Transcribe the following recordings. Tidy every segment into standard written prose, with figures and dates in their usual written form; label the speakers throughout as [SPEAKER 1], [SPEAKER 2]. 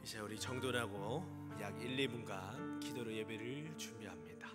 [SPEAKER 1] 이제 우리 정돈하고 약 1, 2분간 기도로 예배를 준비합니다.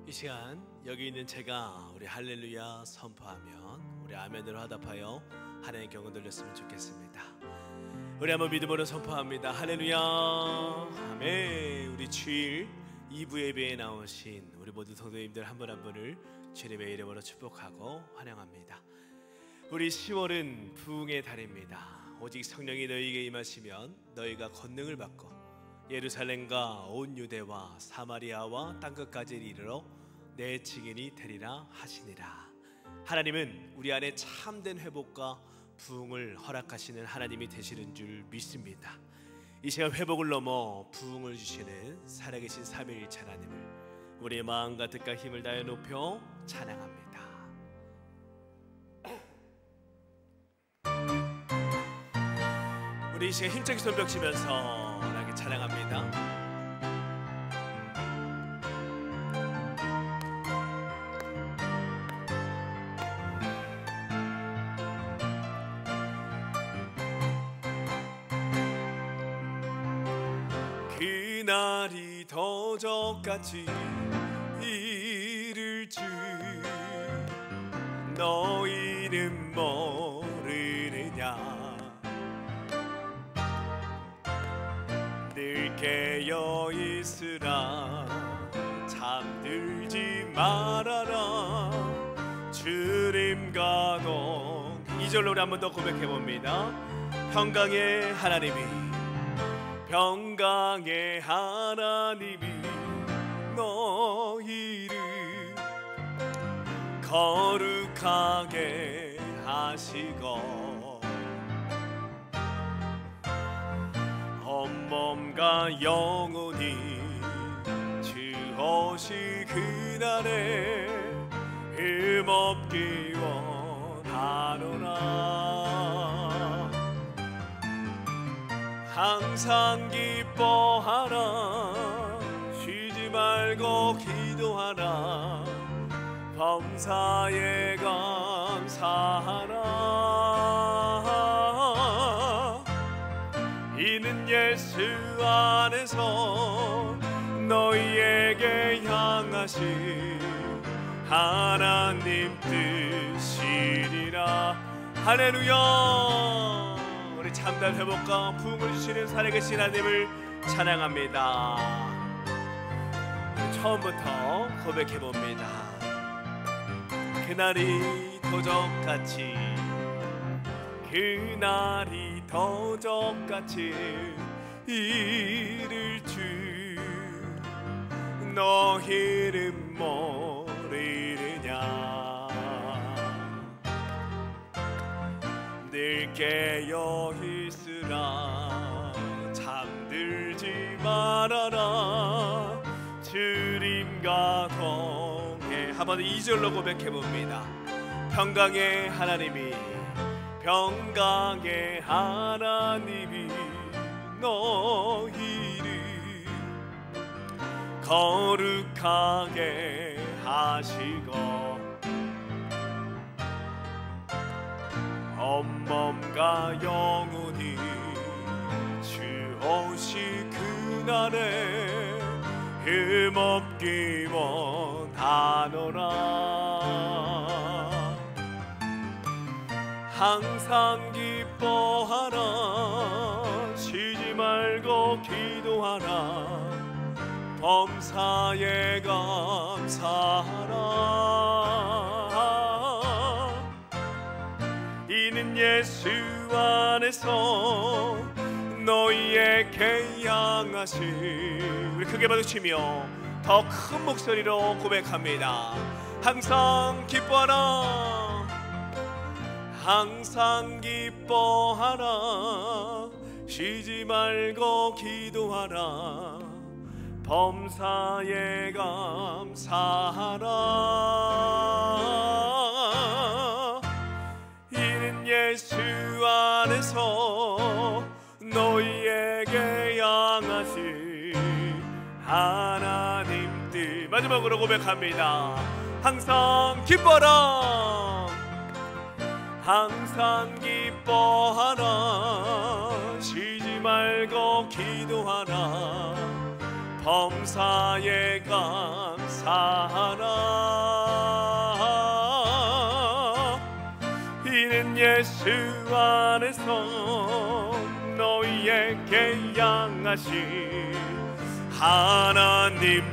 [SPEAKER 1] 이 시간 여기 있는 제가 우리 할렐루야 선포하면 우리 아멘으로 화답하여 하나님의 경을 돌렸으면 좋겠습니다. 우리 한번 믿음으로 선포합니다. 할렐루야 아멘. 우리 주일 2부 예배에 나오신 우리 모든 성도님들 한 분 한 분을 주님의 이름으로 축복하고 환영합니다. 우리 10월은 부흥의 달입니다. 오직 성령이 너희에게 임하시면 너희가 권능을 받고 예루살렘과 온 유대와 사마리아와 땅끝까지 이르러 내 증인이 되리라 하시니라. 하나님은 우리 안에 참된 회복과 부흥을 허락하시는 하나님이 되시는 줄 믿습니다. 이 시간 회복을 넘어 부흥을 주시는 살아계신 삼위일체 하나님을 우리의 마음과 뜻과 힘을 다해 높여 찬양합니다. 우리 이 시간 힘차게 손뼉 치면서 나게 찬양합니다. 그날이 도적같이 이를 줄 너희는 모르느냐. 늘 깨어 있으라 잠들지 말아라 주님과 동. 2절로 우리 한 번 더 고백해 봅니다. 평강의 하나님이 평강의 하나님이 너희를 거룩하게 하시고 온몸과 영혼이 주오시 그날에 흠없기 원하노라. 항상 기뻐하라 쉬지 말고 기도하라 범사에 감사하라. 이는 예수 안에서 너희에게 향하신 하나님 뜻이니라. 할렐루야. 우리 참된 회복과 부흥을 주시는 살아계신 하나님을 찬양합니다. 처음부터 고백해봅니다. 그날이 도적같이 그날이 도적같이 이를 줄 너희는 모르느냐. 늘 깨어 있으라 잠들지 말아라 주님과 동해. 한번 2절로 고백해봅니다. 평강의 하나님이 평강의 하나님이 너희를 거룩하게 하시고 온몸과 영혼이 주 오시 그날에 흠없기 원하노라. 항상 기뻐하라. 쉬지 말고 기도하라. 범사에 감사하라. 이는 예수 안에서 너희에게 향하신, 우리 크게 박수치며 더 큰 목소리로 고백합니다. 항상 기뻐하라. 항상 기뻐하라. 쉬지 말고 기도하라. 범사에 감사하라. 이는 예수 안에서 너희에게 향하신 하나님 뜻. 마지막으로 고백합니다. 항상 기뻐하라. 항상 기뻐하라. 쉬지 말고 기도하라. 범사에 감사하라. 이는 예수 안에서 너희에게 향하신 하나님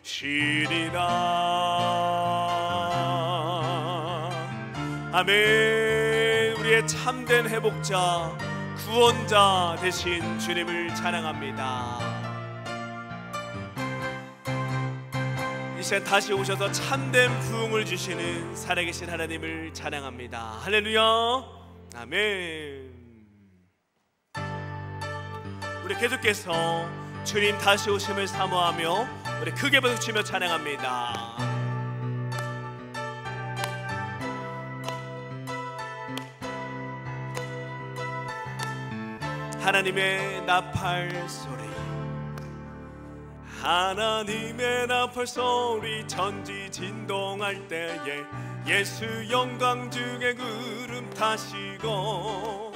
[SPEAKER 1] 뜻이리라. 아멘. 우리의 참된 회복자, 구원자 되신 주님을 찬양합니다. 이제 다시 오셔서 참된 부흥을 주시는 살아계신 하나님을 찬양합니다. 할렐루야. 아멘. 우리 계속해서 주님 다시 오심을 사모하며 우리 크게 박수치며 찬양합니다. 하나님의 나팔 소리, 하나님의 나팔 소리 전지진동할 때에 예수 영광 중에 구름 타시고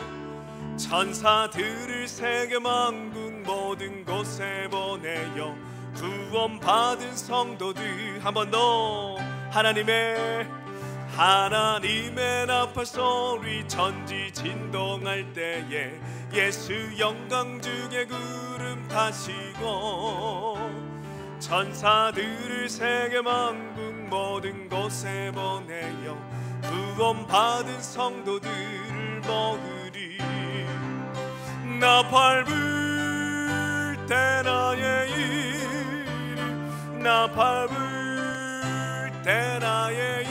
[SPEAKER 1] 천사들을 세계 만군 모든 곳에 보내어 구원받은 성도들. 한 번 더. 하나님의 나팔 소리 전지진동할 때에 예수 영광 중에 구름 타시고 천사들을 세계 만군 모든 곳에 보내어 구원받은 성도들을 먹으리. 나팔 불 때 나의 이름, 나팔 불 때 나의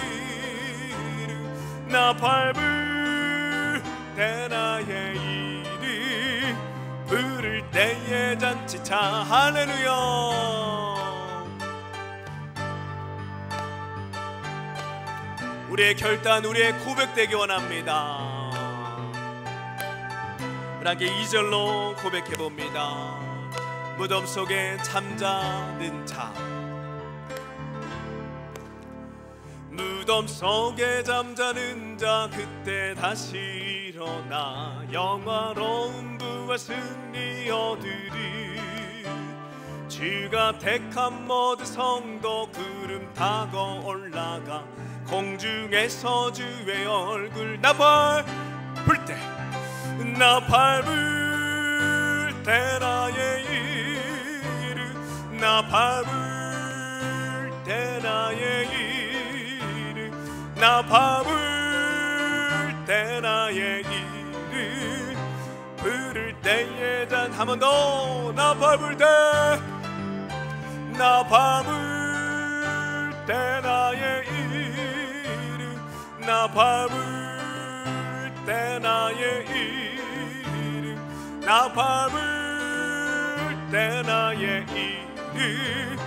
[SPEAKER 1] 이름, 나팔 불 때 나의 이름 부를 때에 잔치차. 할렐루야. 우리의 결단, 우리의 고백되기 원합니다. 함께 2절로 고백해봅니다. 무덤 속에 잠자는 자, 무덤 속에 잠자는 자 그때 다시 일어나 영화로운 부활 승리 얻으리. 주가 택한 모든 성도 구름 타고 올라가 공중에서 주의 얼굴. 나팔 불 때, 나팔 불 때 나의 이름, 나팔 불 때 나의 이름, 나팔 불 때 나의 이름 부를 때에 잔. 한 번 더. 나팔 불 때, 나팔 불 때 나의 이름, 나팔 불 때 나의 이름, 나팔 불 때 나의 이름.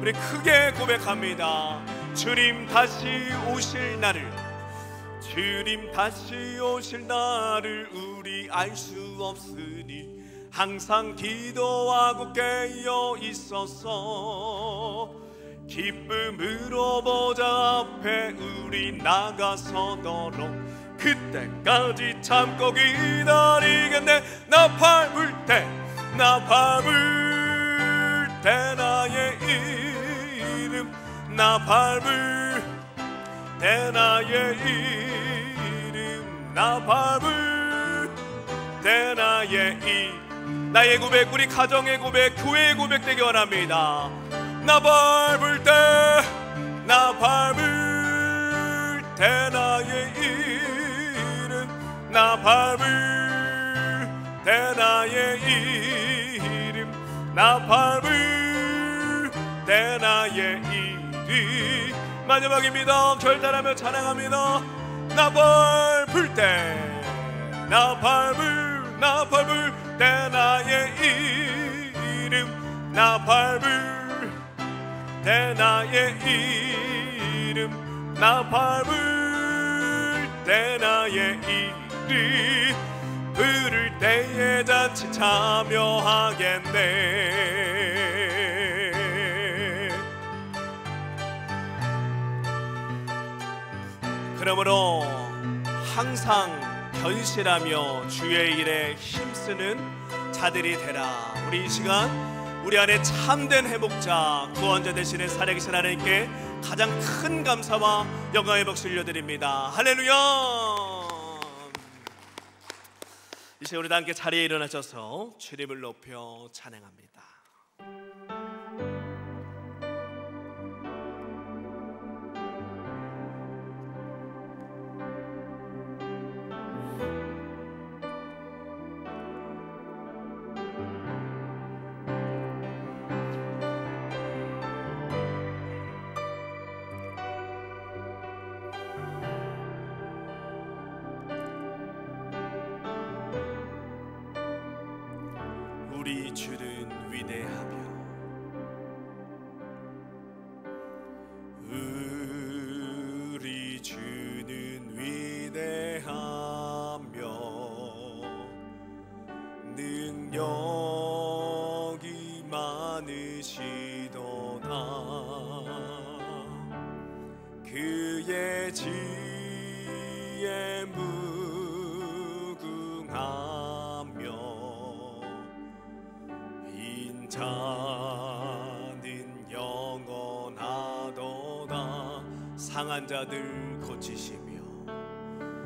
[SPEAKER 1] 우리 크게 고백합니다. 주님 다시 오실 날을, 주님 다시 오실 날을 우리 알 수 없으니 항상 기도하고 깨어 있어서 기쁨으로 보좌 앞에 우리 나가서도록 그때까지 참고 기다리겠네. 나팔 불 때, 나팔 불 대나의 이름 나 밟을 때 나의 이름 나 밟을 때 나의 나의 고백, 우리 가정의 고백, 교회의 고백 되기 원합니다. 나 밟을 때 나 밟을 때 나의 이름 나 밟을 때 나의 이름 나 밟을 때 나의 이름. 마지막입니다. 결단하며 찬양합니다. 나 밟을 때 나 밟을 때 나의 이름 나 밟을 때 나의 이름 나 밟을 때 나의 이름 부를 때에 잔치 참여하겠네. 그러므로 항상 견실하며 주의 일에 힘쓰는 자들이 되라. 우리 이 시간 우리 안에 참된 회복자 구원자 되시는 살아계신 하나님께 가장 큰 감사와 영광의 박수 올려드립니다. 할렐루야. 이제 우리 다 함께 자리에 일어나셔서 주님을 높여 찬양합니다. 우리 주는 위대하며 우리 주는 위대하며 능력이 많으시도다. 그의 지혜 무궁하며 자는 영원하도다. 상한 자들 고치시며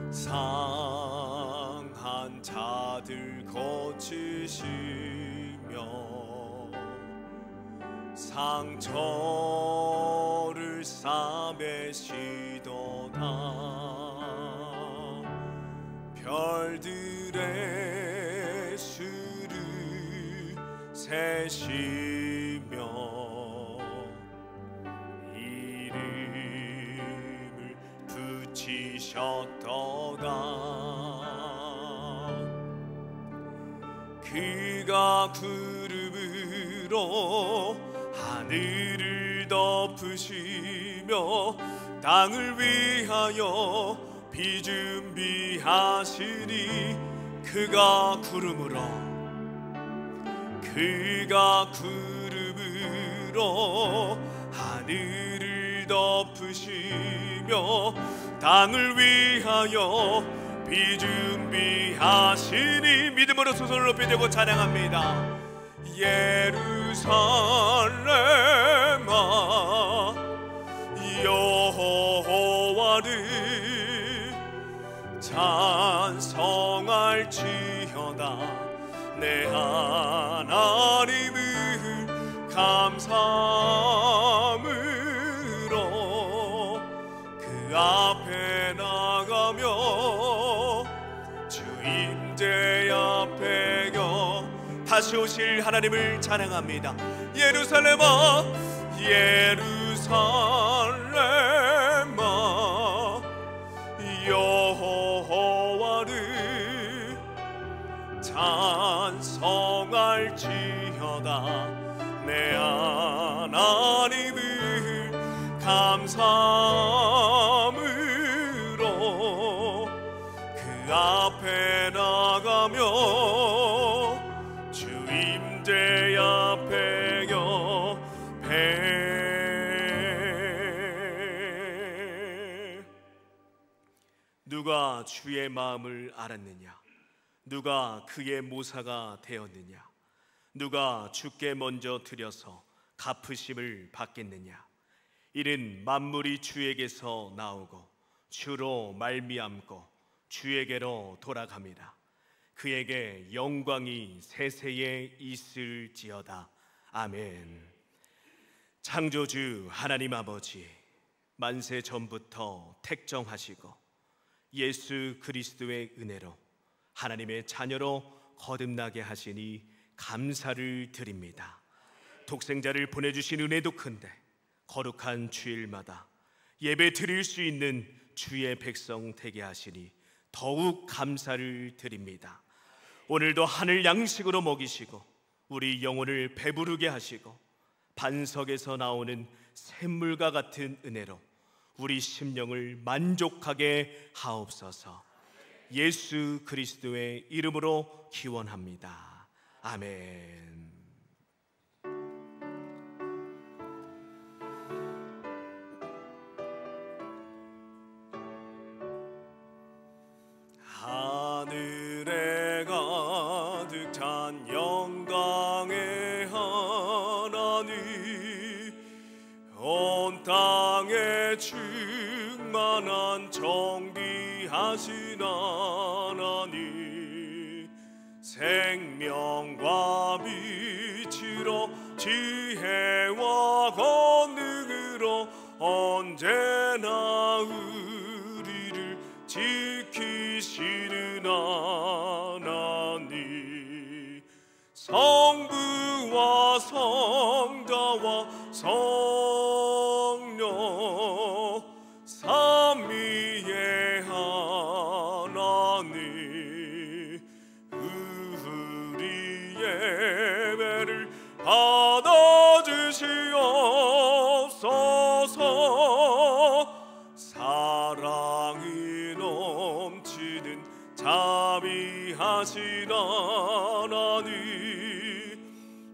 [SPEAKER 1] 상한 자들 고치시며 상처를 싸매시도다. 별들의 수를 세시며 이름을 붙이셨도다. 그가 구름으로 하늘을 덮으시며 땅을 위하여 비 준비하시니 그가 구름으로 하늘을 덮으시며 땅을 위하여 비 준비하시니 믿음으로 두 손을 높이 들고 찬양합니다. 예루살렘아 여호와를 찬송할지어다. 내 하나님을 감사함으로 그 앞에 나가며 주 임재 앞에 겨 다시 오실 하나님을 찬양합니다. 예루살렘아 예루살렘아 여호와를 찬송할지어다. 내 하나님을 감사함으로 그 앞에 나가며 주 임재 앞에 ገብ해. 누가 주의 마음을 알았느냐? 누가 그의 모사가 되었느냐? 누가 주께 먼저 드려서 갚으심을 받겠느냐? 이는 만물이 주에게서 나오고 주로 말미암고 주에게로 돌아갑니다. 그에게 영광이 세세에 있을지어다. 아멘. 창조주 하나님 아버지, 만세 전부터 택정하시고 예수 그리스도의 은혜로 하나님의 자녀로 거듭나게 하시니 감사를 드립니다. 독생자를 보내주신 은혜도 큰데 거룩한 주일마다 예배 드릴 수 있는 주의 백성 되게 하시니 더욱 감사를 드립니다. 오늘도 하늘 양식으로 먹이시고 우리 영혼을 배부르게 하시고 반석에서 나오는 샘물과 같은 은혜로 우리 심령을 만족하게 하옵소서. 예수 그리스도의 이름으로 기원합니다. 아멘. 하늘에 가득 찬 영광의 하나님, 온 땅에 충만한 정비하신 하나님, 생명과 빛으로 지혜와 권능으로 언제나 우리를 지키시는 하나님, 성부와 성자와 성령 삼위의 하나님, 우리 예배를 받아주시옵소서. 사랑이 넘치는 자비하신 하나님,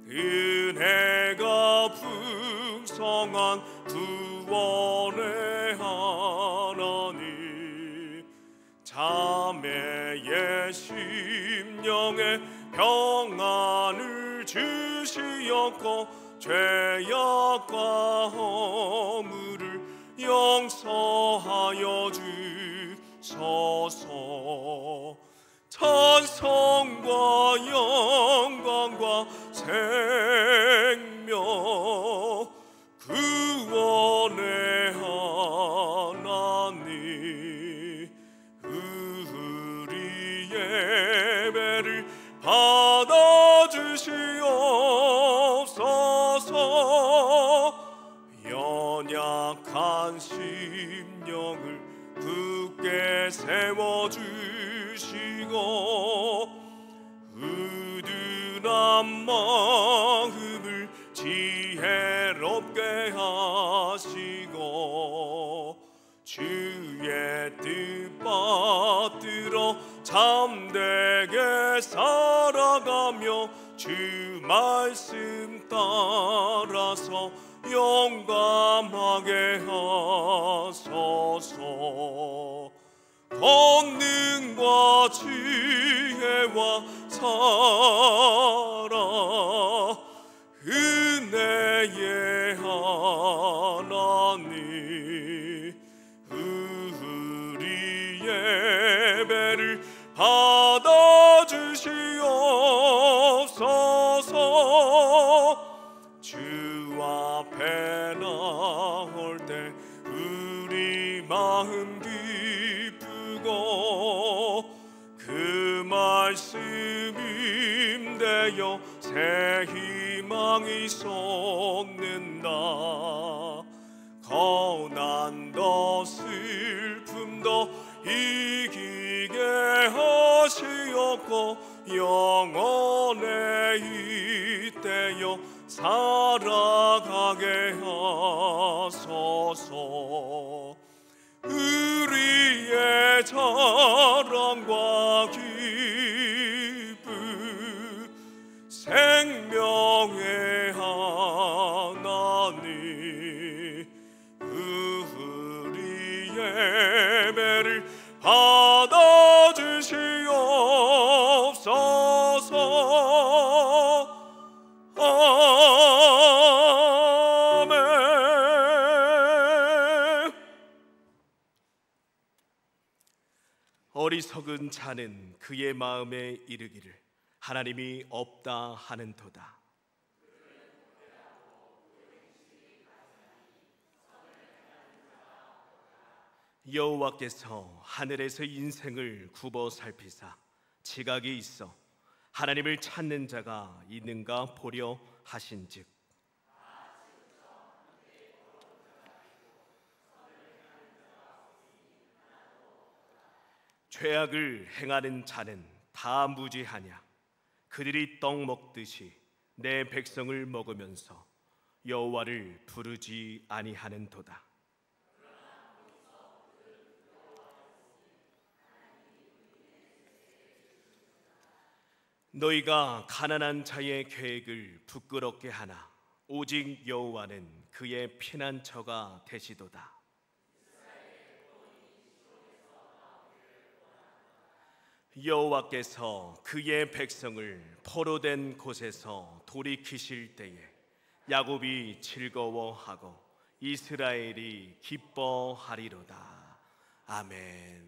[SPEAKER 1] 은혜가 풍성한 구원의 하나님, 자매의 심령에 평안을 주시었고 죄악과 허물을 용서하여 주소서. 찬송과 영광과 생명 구원의 하나님, 우리 예배를 받아주시옵소서. 연약한 심령을 굳게 세워주시고 우둔한 마음을 지혜롭게 하시고 주의 뜻 받들어 참되게 살아가며 주 말씀 따라서 용감하게 하소서. 권능과 지혜와 사랑 은혜의 하나님, 우리 예배를 받아주시옵소서. 주 앞에 나올 때 우리 마음 기쁘고 그 말씀 임되어 새 희망이 솟는다. 고난도 슬픔도 이기게 하시었고 영원에 이때여 살아가게 하소서. 우리의 자랑과 기쁨 생명의 하나님, 우리 예배를 받아주시옵소서. 어리석은 자는 그의 마음에 이르기를 하나님이 없다 하는도다. 여호와께서 하늘에서 인생을 굽어 살피사 지각이 있어 하나님을 찾는 자가 있는가 보려 하신즉 죄악을 행하는 자는 다 무지하냐. 그들이 떡 먹듯이 내 백성을 먹으면서 여호와를 부르지 아니하는도다. 너희가 가난한 자의 계획을 부끄럽게 하나 오직 여호와는 그의 피난처가 되시도다. 여호와께서 그의 백성을 포로된 곳에서 돌이키실 때에 야곱이 즐거워하고 이스라엘이 기뻐하리로다. 아멘.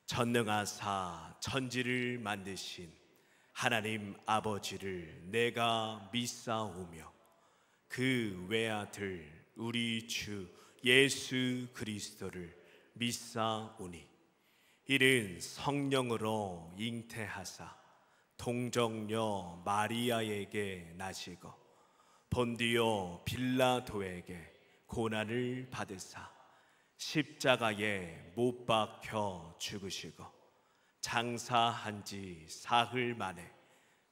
[SPEAKER 1] 전능하사 천지를 만드신 하나님 아버지를 내가 믿사오며 그 외아들 우리 주 예수 그리스도를 믿사오니 이는 성령으로 잉태하사 동정녀 마리아에게 나시고 본디오 빌라도에게 고난을 받으사 십자가에 못 박혀 죽으시고 장사한 지 사흘 만에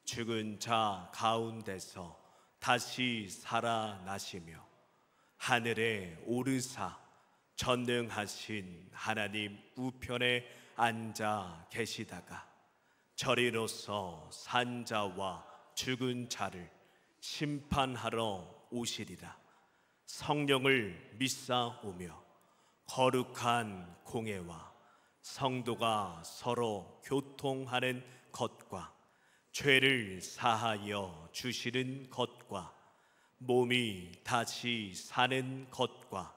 [SPEAKER 1] 죽은 자 가운데서 다시 살아나시며 하늘에 오르사 전능하신 하나님 우편에 앉아 계시다가 저리로서 산자와 죽은 자를 심판하러 오시리라. 성령을 믿사오며 거룩한 공회와 성도가 서로 교통하는 것과 죄를 사하여 주시는 것과 몸이 다시 사는 것과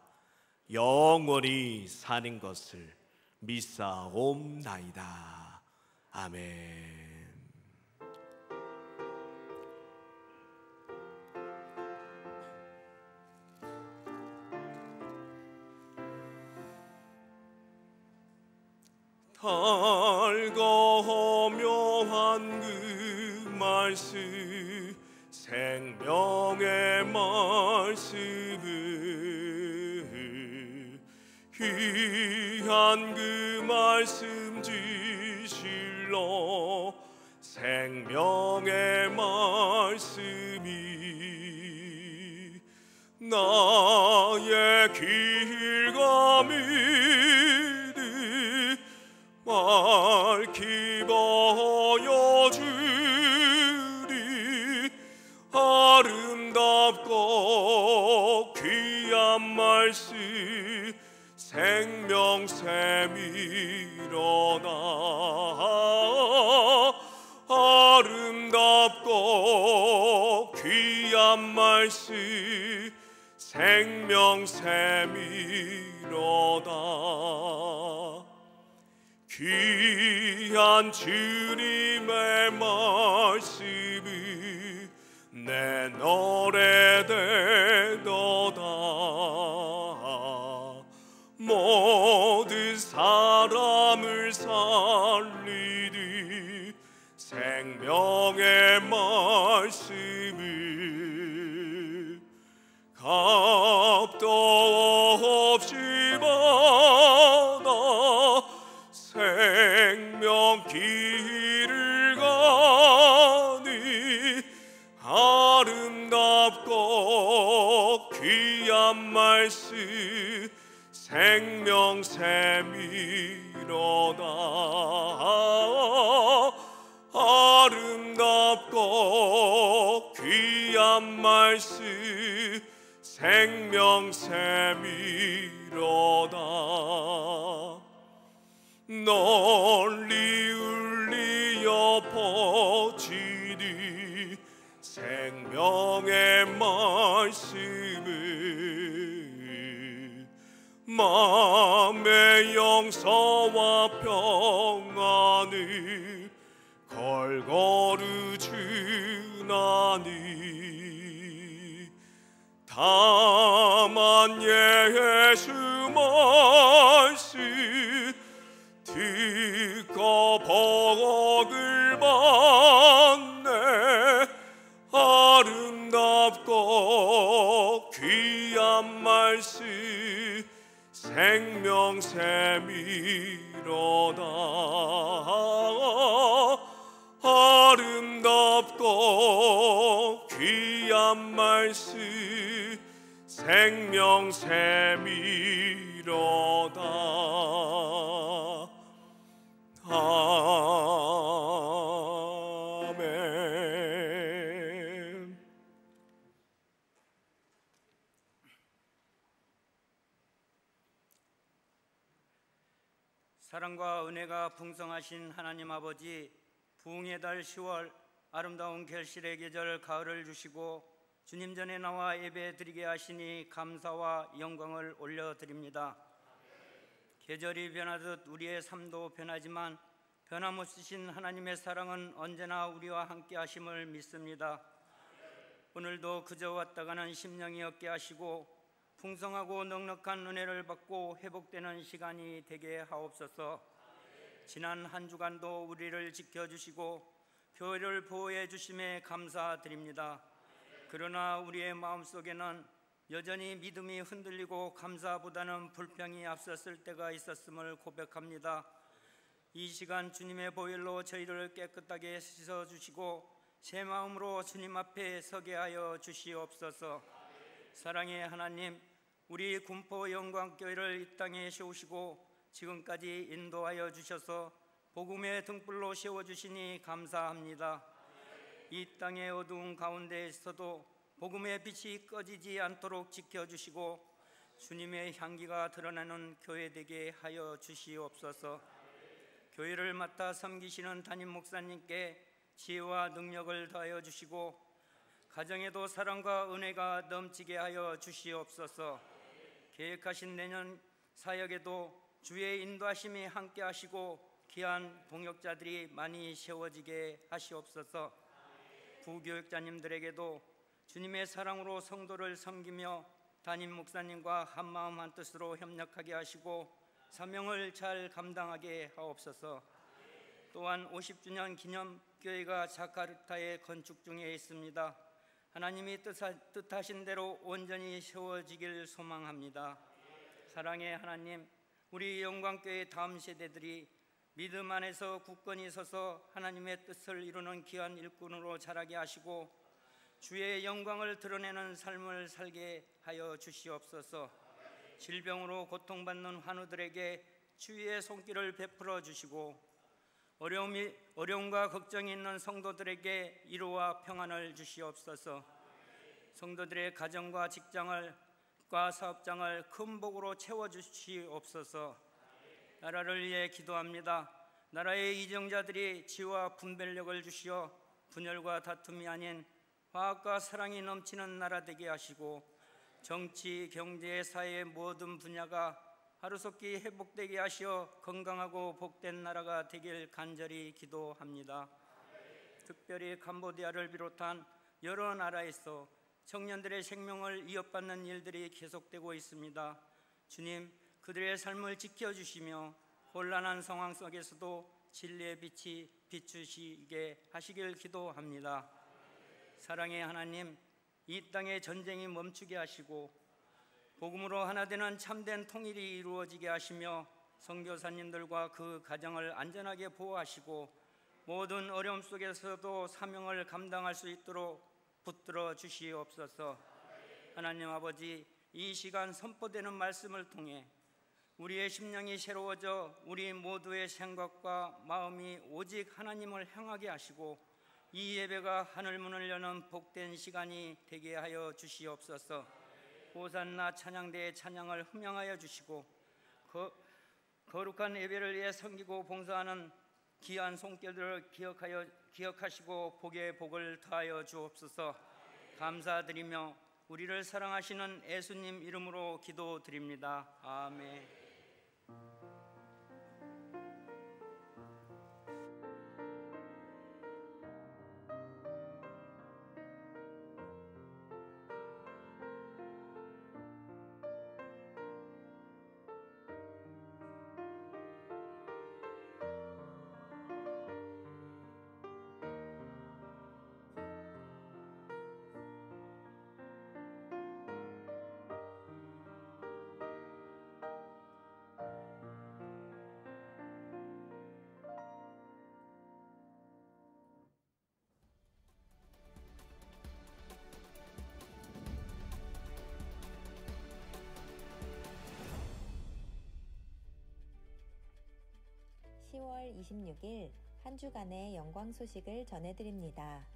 [SPEAKER 1] 영원히 사는 것을 믿사옵나이다. 아멘. 달고 묘한 그 말씀 생명의 말씀을 귀한 그 말씀 지실로 생명의 말씀이 나의 길과 미리 밝히 보여주리. 아름답고 귀한 말씀 생명샘이로다. 아름답고 귀한 말씀 생명샘이로다. 귀한 주님의 말씀이 내 노래 되도다. 모든 사람을 살리리 생명의 말씀을 값도 없이 받아 생명 길을 가니 아름답고 귀한 말씀 생명샘이로다. 아름답고 귀한 말씀 생명샘이로다. 널리 울리어 퍼지니 생명의 말씀을 마음의 용서와 평안을 걸거루 주나니 다만 예수 말씀 듣고 복을 받네 아름답고 귀한 말씀 생명샘이로다 아름답고 귀한 말씀 생명샘이로다 아멘.
[SPEAKER 2] 사랑과 은혜가 풍성하신 하나님 아버지, 부흥의 달 10월 아름다운 결실의 계절 가을을 주시고 주님 전에 나와 예배 드리게 하시니 감사와 영광을 올려드립니다. 계절이 변하듯 우리의 삶도 변하지만 변함없으신 하나님의 사랑은 언제나 우리와 함께 하심을 믿습니다. 오늘도 그저 왔다 가는 심령이 없게 하시고 풍성하고 넉넉한 은혜를 받고 회복되는 시간이 되게 하옵소서. 지난 한 주간도 우리를 지켜주시고 교회를 보호해 주심에 감사드립니다. 그러나 우리의 마음속에는 여전히 믿음이 흔들리고 감사보다는 불평이 앞섰을 때가 있었음을 고백합니다. 이 시간 주님의 보혈로 저희를 깨끗하게 씻어주시고 새 마음으로 주님 앞에 서게 하여 주시옵소서. 사랑의 하나님, 우리 군포 영광교회를 이 땅에 세우시고 지금까지 인도하여 주셔서 복음의 등불로 세워주시니 감사합니다. 이 땅의 어두운 가운데에서도 복음의 빛이 꺼지지 않도록 지켜주시고 주님의 향기가 드러나는 교회 되게 하여 주시옵소서. 교회를 맡아 섬기시는 담임 목사님께 지혜와 능력을 더하여 주시고 가정에도 사랑과 은혜가 넘치게 하여 주시옵소서. 계획하신 내년 사역에도 주의 인도하심이 함께 하시고 귀한 동역자들이 많이 세워지게 하시옵소서. 부교육자님들에게도 주님의 사랑으로 성도를 섬기며 담임 목사님과 한마음 한뜻으로 협력하게 하시고 사명을 잘 감당하게 하옵소서. 또한 50주년 기념교회가 자카르타에 건축 중에 있습니다. 하나님이 뜻하신 대로 온전히 세워지길 소망합니다. 사랑의 하나님, 우리 영광교회 다음 세대들이 믿음 안에서 굳건히 서서 하나님의 뜻을 이루는 귀한 일꾼으로 자라게 하시고 주의 영광을 드러내는 삶을 살게 하여 주시옵소서. 질병으로 고통받는 환우들에게 주의 손길을 베풀어 주시고 어려움과 걱정이 있는 성도들에게 위로와 평안을 주시옵소서. 성도들의 가정과 직장과 사업장을 큰 복으로 채워주시옵소서. 나라를 위해 기도합니다. 나라의 이정자들이 지혜와 분별력을 주시어 분열과 다툼이 아닌 화합과 사랑이 넘치는 나라 되게 하시고 정치, 경제, 사회의 모든 분야가 하루속히 회복되게 하시어 건강하고 복된 나라가 되길 간절히 기도합니다. 특별히 캄보디아를 비롯한 여러 나라에서 청년들의 생명을 위협받는 일들이 계속되고 있습니다. 주님, 그들의 삶을 지켜주시며 혼란한 상황 속에서도 진리의 빛이 비추시게 하시길 기도합니다. 사랑의 하나님, 이 땅의 전쟁이 멈추게 하시고 복음으로 하나 되는 참된 통일이 이루어지게 하시며 선교사님들과 그 가정을 안전하게 보호하시고 모든 어려움 속에서도 사명을 감당할 수 있도록 붙들어 주시옵소서. 하나님 아버지, 이 시간 선포되는 말씀을 통해 우리의 심령이 새로워져 우리 모두의 생각과 마음이 오직 하나님을 향하게 하시고 이 예배가 하늘문을 여는 복된 시간이 되게 하여 주시옵소서. 호산나 찬양대의 찬양을 흠양하여 주시고 거룩한 예배를 위해 섬기고 봉사하는 귀한 손길들을 기억하시고 복의 복을 더하여 주옵소서. 감사드리며 우리를 사랑하시는 예수님 이름으로 기도드립니다. 아멘.
[SPEAKER 3] (10월 26일) 한 주간의 영광 소식을 전해드립니다.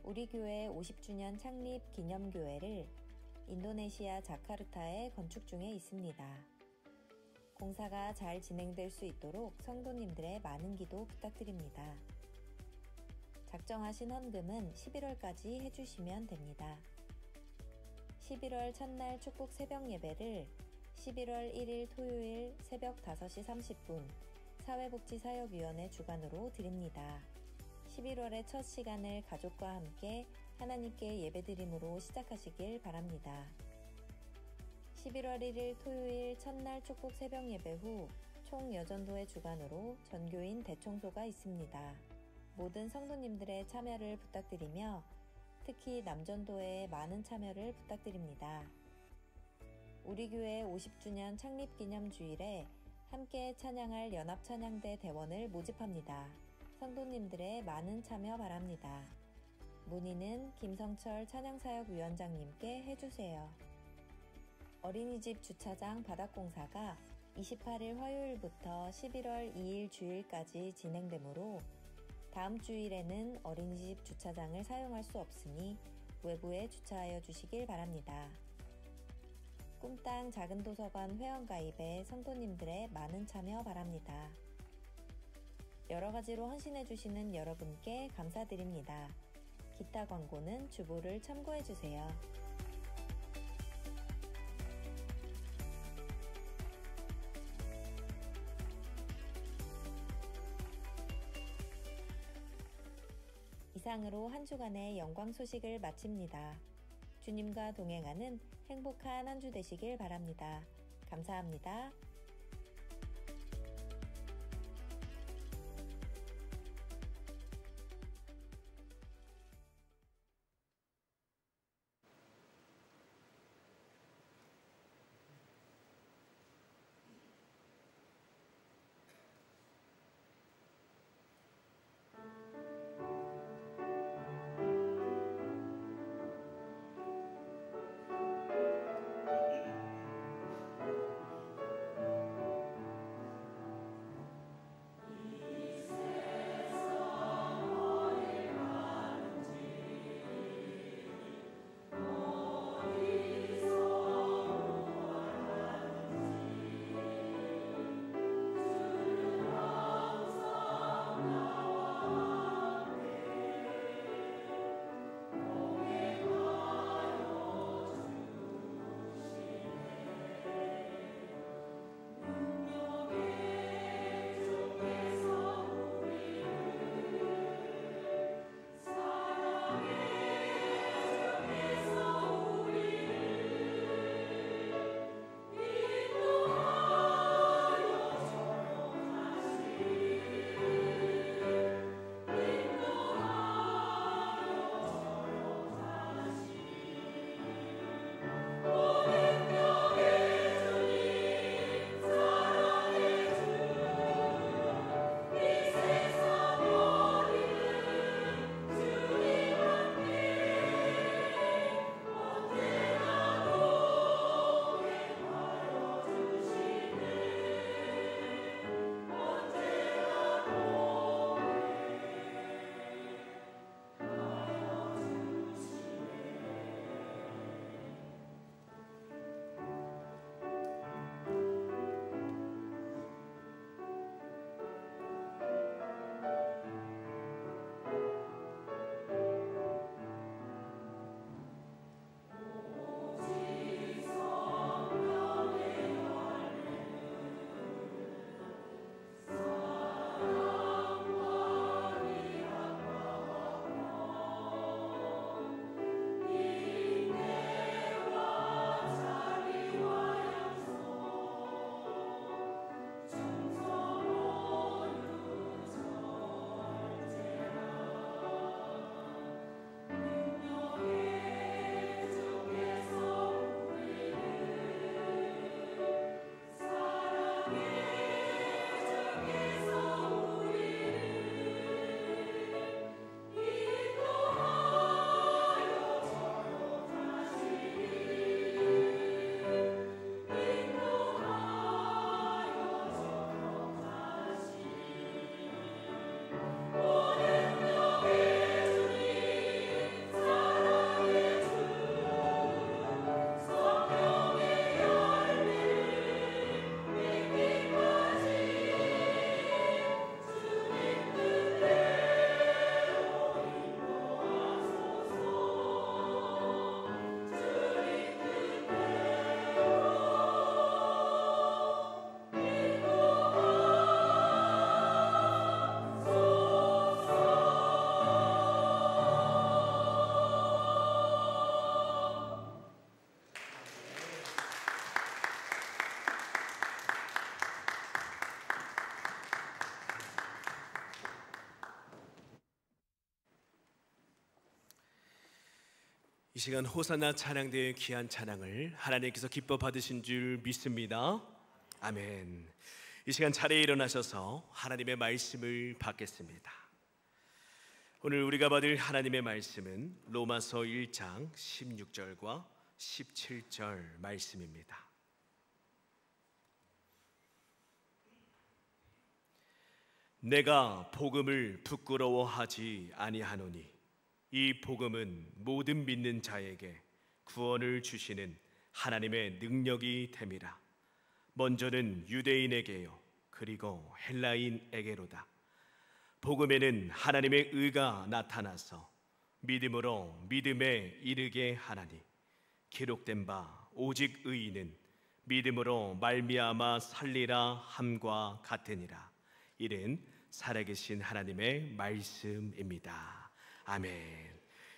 [SPEAKER 3] 우리 교회 50주년 창립 기념교회를 인도네시아 자카르타에 건축 중에 있습니다. 공사가 잘 진행될 수 있도록 성도님들의 많은 기도 부탁드립니다. 작정하신 헌금은 11월까지 해주시면 됩니다. 11월 첫날 축복 새벽 예배를 11월 1일 토요일 새벽 5시 30분 사회복지사역위원회 주관으로 드립니다. 11월의 첫 시간을 가족과 함께 하나님께 예배드림으로 시작하시길 바랍니다. 11월 1일 토요일 첫날 축복 새벽 예배 후 총여전도회 주관으로 전교인 대청소가 있습니다. 모든 성도님들의 참여를 부탁드리며 특히 남전도회의 많은 참여를 부탁드립니다. 우리 교회 50주년 창립기념 주일에 함께 찬양할 연합찬양대 대원을 모집합니다. 성도님들의 많은 참여 바랍니다. 문의는 김성철 찬양사역위원장님께 해주세요. 어린이집 주차장 바닥공사가 28일 화요일부터 11월 2일 주일까지 진행되므로 다음 주일에는 어린이집 주차장을 사용할 수 없으니 외부에 주차하여 주시길 바랍니다. 꿈땅 작은도서관 회원가입에 성도님들의 많은 참여 바랍니다. 여러가지로 헌신해주시는 여러분께 감사드립니다. 기타 광고는 주보를 참고해주세요. 이상으로 한 주간의 영광 소식을 마칩니다. 주님과 동행하는 행복한 한 주 되시길 바랍니다. 감사합니다.
[SPEAKER 1] 이 시간 호산나 찬양대의 귀한 찬양을 하나님께서 기뻐 받으신 줄 믿습니다. 아멘. 이 시간 자리에 일어나셔서 하나님의 말씀을 받겠습니다. 오늘 우리가 받을 하나님의 말씀은 로마서 1장 16절과 17절 말씀입니다. 내가 복음을 부끄러워하지 아니하노니 이 복음은 모든 믿는 자에게 구원을 주시는 하나님의 능력이 됨이라. 먼저는 유대인에게요 그리고 헬라인에게로다. 복음에는 하나님의 의가 나타나서 믿음으로 믿음에 이르게 하나니 기록된 바 오직 의인은 믿음으로 말미암아 살리라 함과 같으니라. 이는 살아계신 하나님의 말씀입니다. 아멘.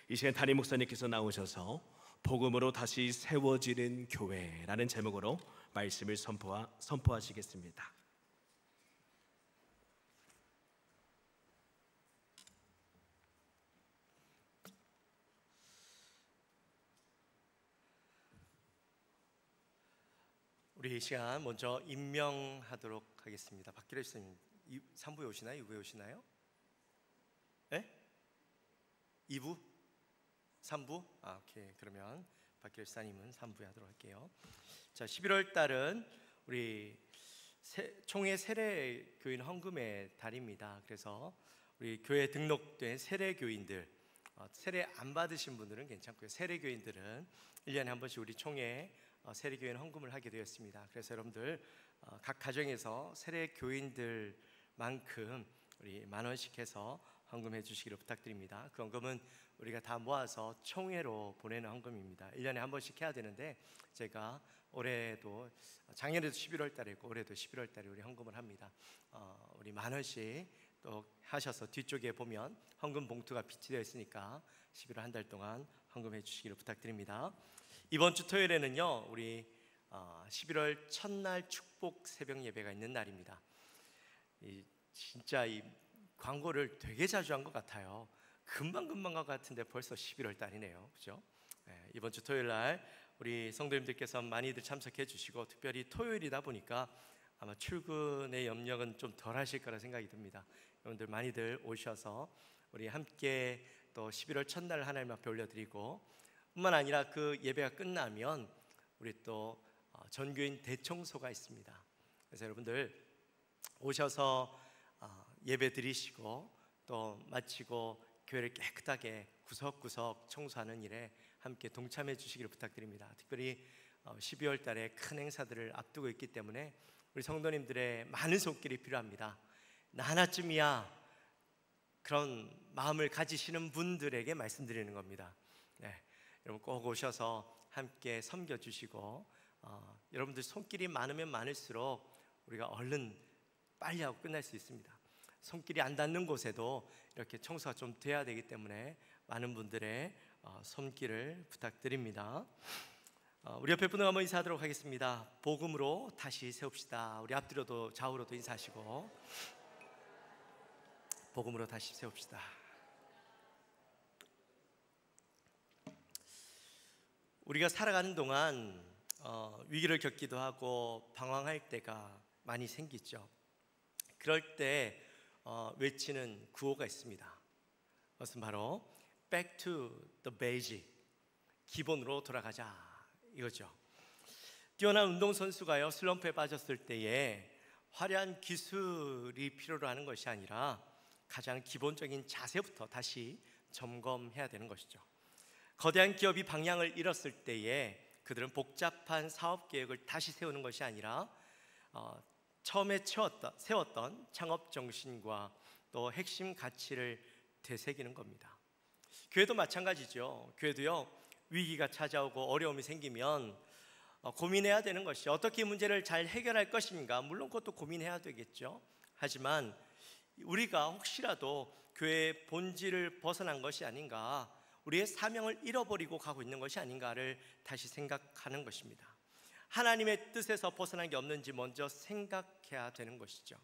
[SPEAKER 1] 이 시간 담임 목사님께서 나오셔서 복음으로 다시 세워지는 교회라는 제목으로 말씀을 선포하시겠습니다.
[SPEAKER 4] 우리 이 시간 먼저 임명하도록 하겠습니다. 박기래 선생님 3부에 오시나요? 2부에 오시나요? 네? 2부? 3부? 오케이. 그러면 박기래 선생님은 3부에 하도록 할게요. 자, 11월 달은 우리 총회 세례교인 헌금의 달입니다. 그래서 우리 교회에 등록된 세례교인들, 세례 안 받으신 분들은 괜찮고요. 세례교인들은 1년에 한 번씩 우리 총회 세례교인 헌금을 하게 되었습니다. 그래서 여러분들 각 가정에서 세례교인들만큼 우리 10,000원씩 해서 헌금해 주시기를 부탁드립니다. 그 헌금은 우리가 다 모아서 총회로 보내는 헌금입니다. 1년에 한 번씩 해야 되는데 제가 올해도 작년에도 11월 달에 있고 올해도 11월 달에 우리 헌금을 합니다. 우리 10,000원씩 또 하셔서 뒤쪽에 보면 헌금 봉투가 비치되어 있으니까 11월 한 달 동안 헌금해 주시기를 부탁드립니다. 이번 주 토요일에는요 우리 11월 첫날 축복 새벽 예배가 있는 날입니다. 진짜 이 광고를 되게 자주 한 것 같아요. 금방금방 것 같은데 벌써 11월 달이네요. 그죠? 네, 이번 주 토요일 날 우리 성도님들께서 많이들 참석해 주시고 특별히 토요일이다 보니까 아마 출근의 염려는 좀 덜 하실 거라 생각이 듭니다. 여러분들 많이들 오셔서 우리 함께 또 11월 첫날 하나님 앞에 올려드리고 뿐만 아니라 그 예배가 끝나면 우리 또 전교인 대청소가 있습니다. 그래서 여러분들 오셔서 예배 드리시고 또 마치고 교회를 깨끗하게 구석구석 청소하는 일에 함께 동참해 주시기를 부탁드립니다. 특별히 12월 달에 큰 행사들을 앞두고 있기 때문에 우리 성도님들의 많은 손길이 필요합니다. 나 하나쯤이야 그런 마음을 가지시는 분들에게 말씀드리는 겁니다. 네, 여러분 꼭 오셔서 함께 섬겨주시고 여러분들 손길이 많으면 많을수록 우리가 얼른 빨리 하고 끝날 수 있습니다. 손길이 안 닿는 곳에도 이렇게 청소가 좀 돼야 되기 때문에 많은 분들의 손길을 부탁드립니다. 우리 옆에 분들 한번 인사하도록 하겠습니다. 복음으로 다시 세웁시다. 우리 앞뒤로도 좌우로도 인사하시고 복음으로 다시 세웁시다. 우리가 살아가는 동안 위기를 겪기도 하고 방황할 때가 많이 생기죠. 그럴 때 외치는 구호가 있습니다. 그것은 바로 Back to the basic, 기본으로 돌아가자 이거죠. 뛰어난 운동선수가요 슬럼프에 빠졌을 때에 화려한 기술이 필요로 하는 것이 아니라 가장 기본적인 자세부터 다시 점검해야 되는 것이죠. 거대한 기업이 방향을 잃었을 때에 그들은 복잡한 사업 계획을 다시 세우는 것이 아니라 처음에 세웠던 창업 정신과 또 핵심 가치를 되새기는 겁니다. 교회도 마찬가지죠. 교회도요 위기가 찾아오고 어려움이 생기면 고민해야 되는 것이 어떻게 문제를 잘 해결할 것인가, 물론 그것도 고민해야 되겠죠. 하지만 우리가 혹시라도 교회의 본질을 벗어난 것이 아닌가, 우리의 사명을 잃어버리고 가고 있는 것이 아닌가를 다시 생각하는 것입니다. 하나님의 뜻에서 벗어난 게 없는지 먼저 생각해야 되는 것이죠.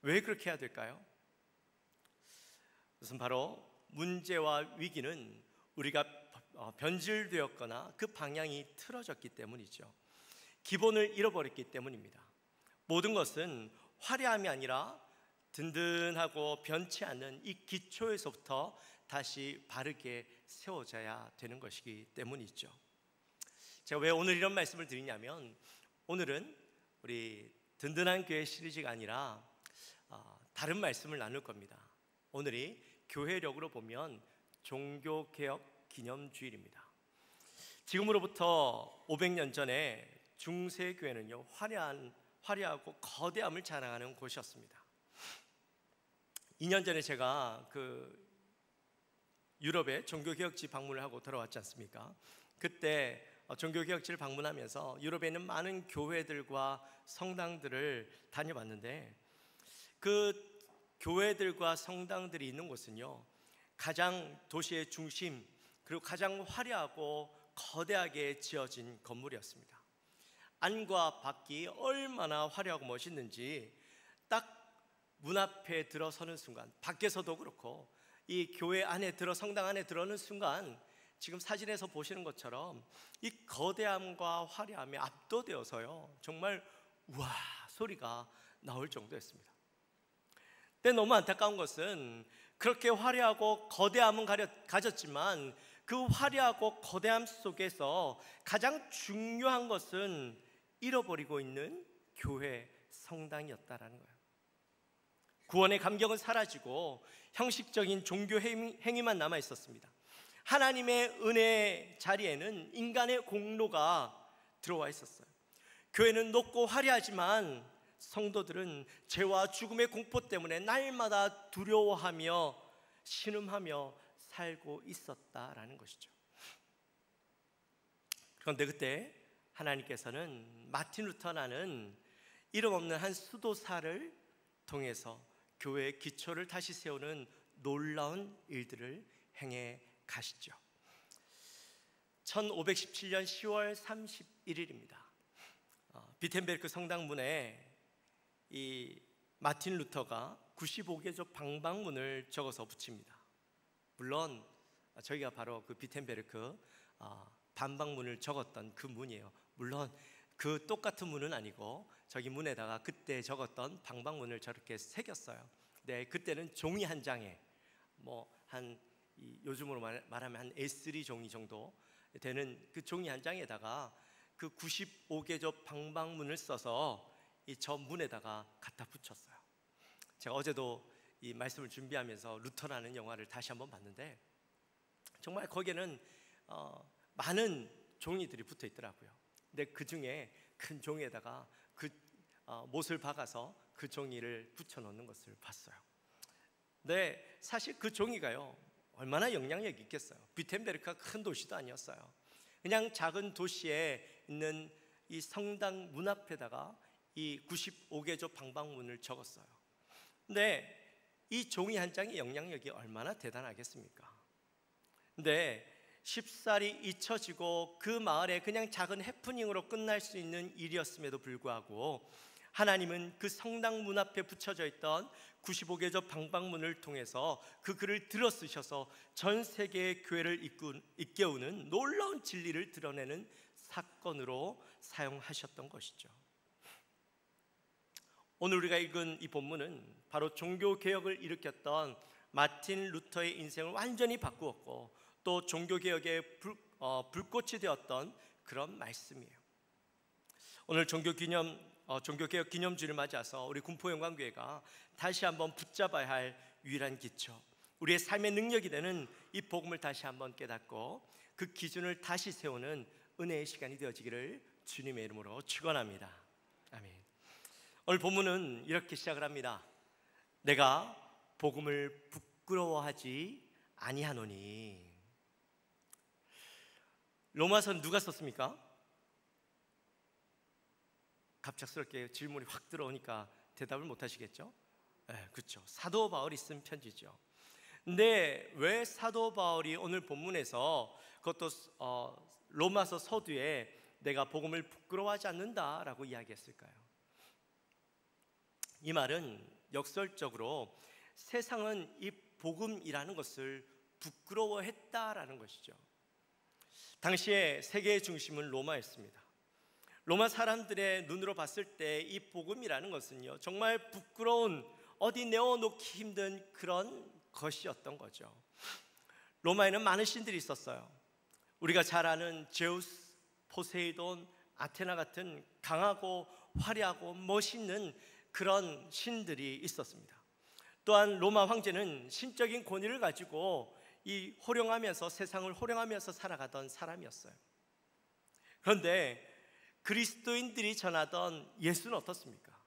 [SPEAKER 4] 왜 그렇게 해야 될까요? 그것은 바로 문제와 위기는 우리가 변질되었거나 그 방향이 틀어졌기 때문이죠. 기본을 잃어버렸기 때문입니다. 모든 것은 화려함이 아니라 든든하고 변치 않는 이 기초에서부터 다시 바르게 세워져야 되는 것이기 때문이죠. 제가 왜 오늘 이런 말씀을 드리냐면, 오늘은 우리 든든한 교회 시리즈가 아니라 다른 말씀을 나눌 겁니다. 오늘이 교회력으로 보면 종교개혁 기념주일입니다. 지금으로부터 500년 전에 중세교회는요, 화려하고 거대함을 자랑하는 곳이었습니다. 2년 전에 제가 유럽의 종교개혁지 방문을 하고 돌아왔지 않습니까? 그때 종교개혁지를 방문하면서 유럽에 있는 많은 교회들과 성당들을 다녀봤는데, 그 교회들과 성당들이 있는 곳은요, 가장 도시의 중심, 그리고 가장 화려하고 거대하게 지어진 건물이었습니다. 안과 밖이 얼마나 화려하고 멋있는지 딱 문 앞에 들어서는 순간, 밖에서도 그렇고 이 교회 안에 성당 안에 들어오는 순간, 지금 사진에서 보시는 것처럼 이 거대함과 화려함에 압도되어서요, 정말 우와 소리가 나올 정도였습니다. 근데 너무 안타까운 것은 그렇게 화려하고 거대함은 가졌지만 그 화려하고 거대함 속에서 가장 중요한 것은 잃어버리고 있는 교회 성당이었다라는 거예요. 구원의 감격은 사라지고 형식적인 종교 행위만 남아 있었습니다. 하나님의 은혜 자리에는 인간의 공로가 들어와 있었어요. 교회는 높고 화려하지만 성도들은 죄와 죽음의 공포 때문에 날마다 두려워하며 신음하며 살고 있었다라는 것이죠. 그런데 그때 하나님께서는 마틴 루터라는 이름 없는 한 수도사를 통해서 교회의 기초를 다시 세우는 놀라운 일들을 행해 가시죠. 1517년 10월 31일입니다. 비텐베르크 성당문에 이 마틴 루터가 95개조 방방문을 적어서 붙입니다. 물론 저희가 바로 그 비텐베르크 방방문을 적었던 그 문이에요. 물론 그 똑같은 문은 아니고 저기 문에다가 그때 적었던 방방문을 저렇게 새겼어요. 네, 그때는 종이 한 장에 요즘으로 말하면 한 A3 종이 정도 되는 그 종이 한 장에다가 그 95개조 방방문을 써서 이 저 문에다가 갖다 붙였어요. 제가 어제도 이 말씀을 준비하면서 루터라는 영화를 다시 한번 봤는데, 정말 거기에는 많은 종이들이 붙어 있더라고요. 근데 그 중에 큰 종이에다가 못을 박아서 그 종이를 붙여 놓는 것을 봤어요. 근데 사실 그 종이가요, 얼마나 영향력이 있겠어요. 비텐베르크가 큰 도시도 아니었어요. 그냥 작은 도시에 있는 이 성당 문 앞에다가 이 95개조 방방문을 적었어요. 근데 이 종이 한 장의 영향력이 얼마나 대단하겠습니까? 근데 쉽사리 잊혀지고 그 마을에 그냥 작은 해프닝으로 끝날 수 있는 일이었음에도 불구하고, 하나님은 그 성당 문 앞에 붙여져 있던 95개조 방방문을 통해서 그 글을 들어 쓰셔서 전 세계의 교회를 이끌어오는 놀라운 진리를 드러내는 사건으로 사용하셨던 것이죠. 오늘 우리가 읽은 이 본문은 바로 종교개혁을 일으켰던 마틴 루터의 인생을 완전히 바꾸었고, 또 종교개혁의 불꽃이 되었던 그런 말씀이에요. 오늘 종교개혁 기념주를 맞아서 우리 군포영광교회가 다시 한번 붙잡아야 할 유일한 기초, 우리의 삶의 능력이 되는 이 복음을 다시 한번 깨닫고 그 기준을 다시 세우는 은혜의 시간이 되어지기를 주님의 이름으로 축원합니다. 아멘. 오늘 본문은 이렇게 시작을 합니다. 내가 복음을 부끄러워하지 아니하노니. 로마서는 누가 썼습니까? 갑작스럽게 질문이 확 들어오니까 대답을 못 하시겠죠? 네, 그렇죠. 사도 바울이 쓴 편지죠. 근데 왜 사도 바울이 오늘 본문에서, 그것도 로마서 서두에 내가 복음을 부끄러워하지 않는다라고 이야기했을까요? 이 말은 역설적으로 세상은 이 복음이라는 것을 부끄러워했다라는 것이죠. 당시에 세계의 중심은 로마였습니다. 로마 사람들의 눈으로 봤을 때 이 복음이라는 것은요, 정말 부끄러운, 어디 내어놓기 힘든 그런 것이었던 거죠. 로마에는 많은 신들이 있었어요. 우리가 잘 아는 제우스, 포세이돈, 아테나 같은 강하고 화려하고 멋있는 그런 신들이 있었습니다. 또한 로마 황제는 신적인 권위를 가지고 이 호령하면서, 세상을 호령하면서 살아가던 사람이었어요. 그런데 그리스도인들이 전하던 예수는 어떻습니까?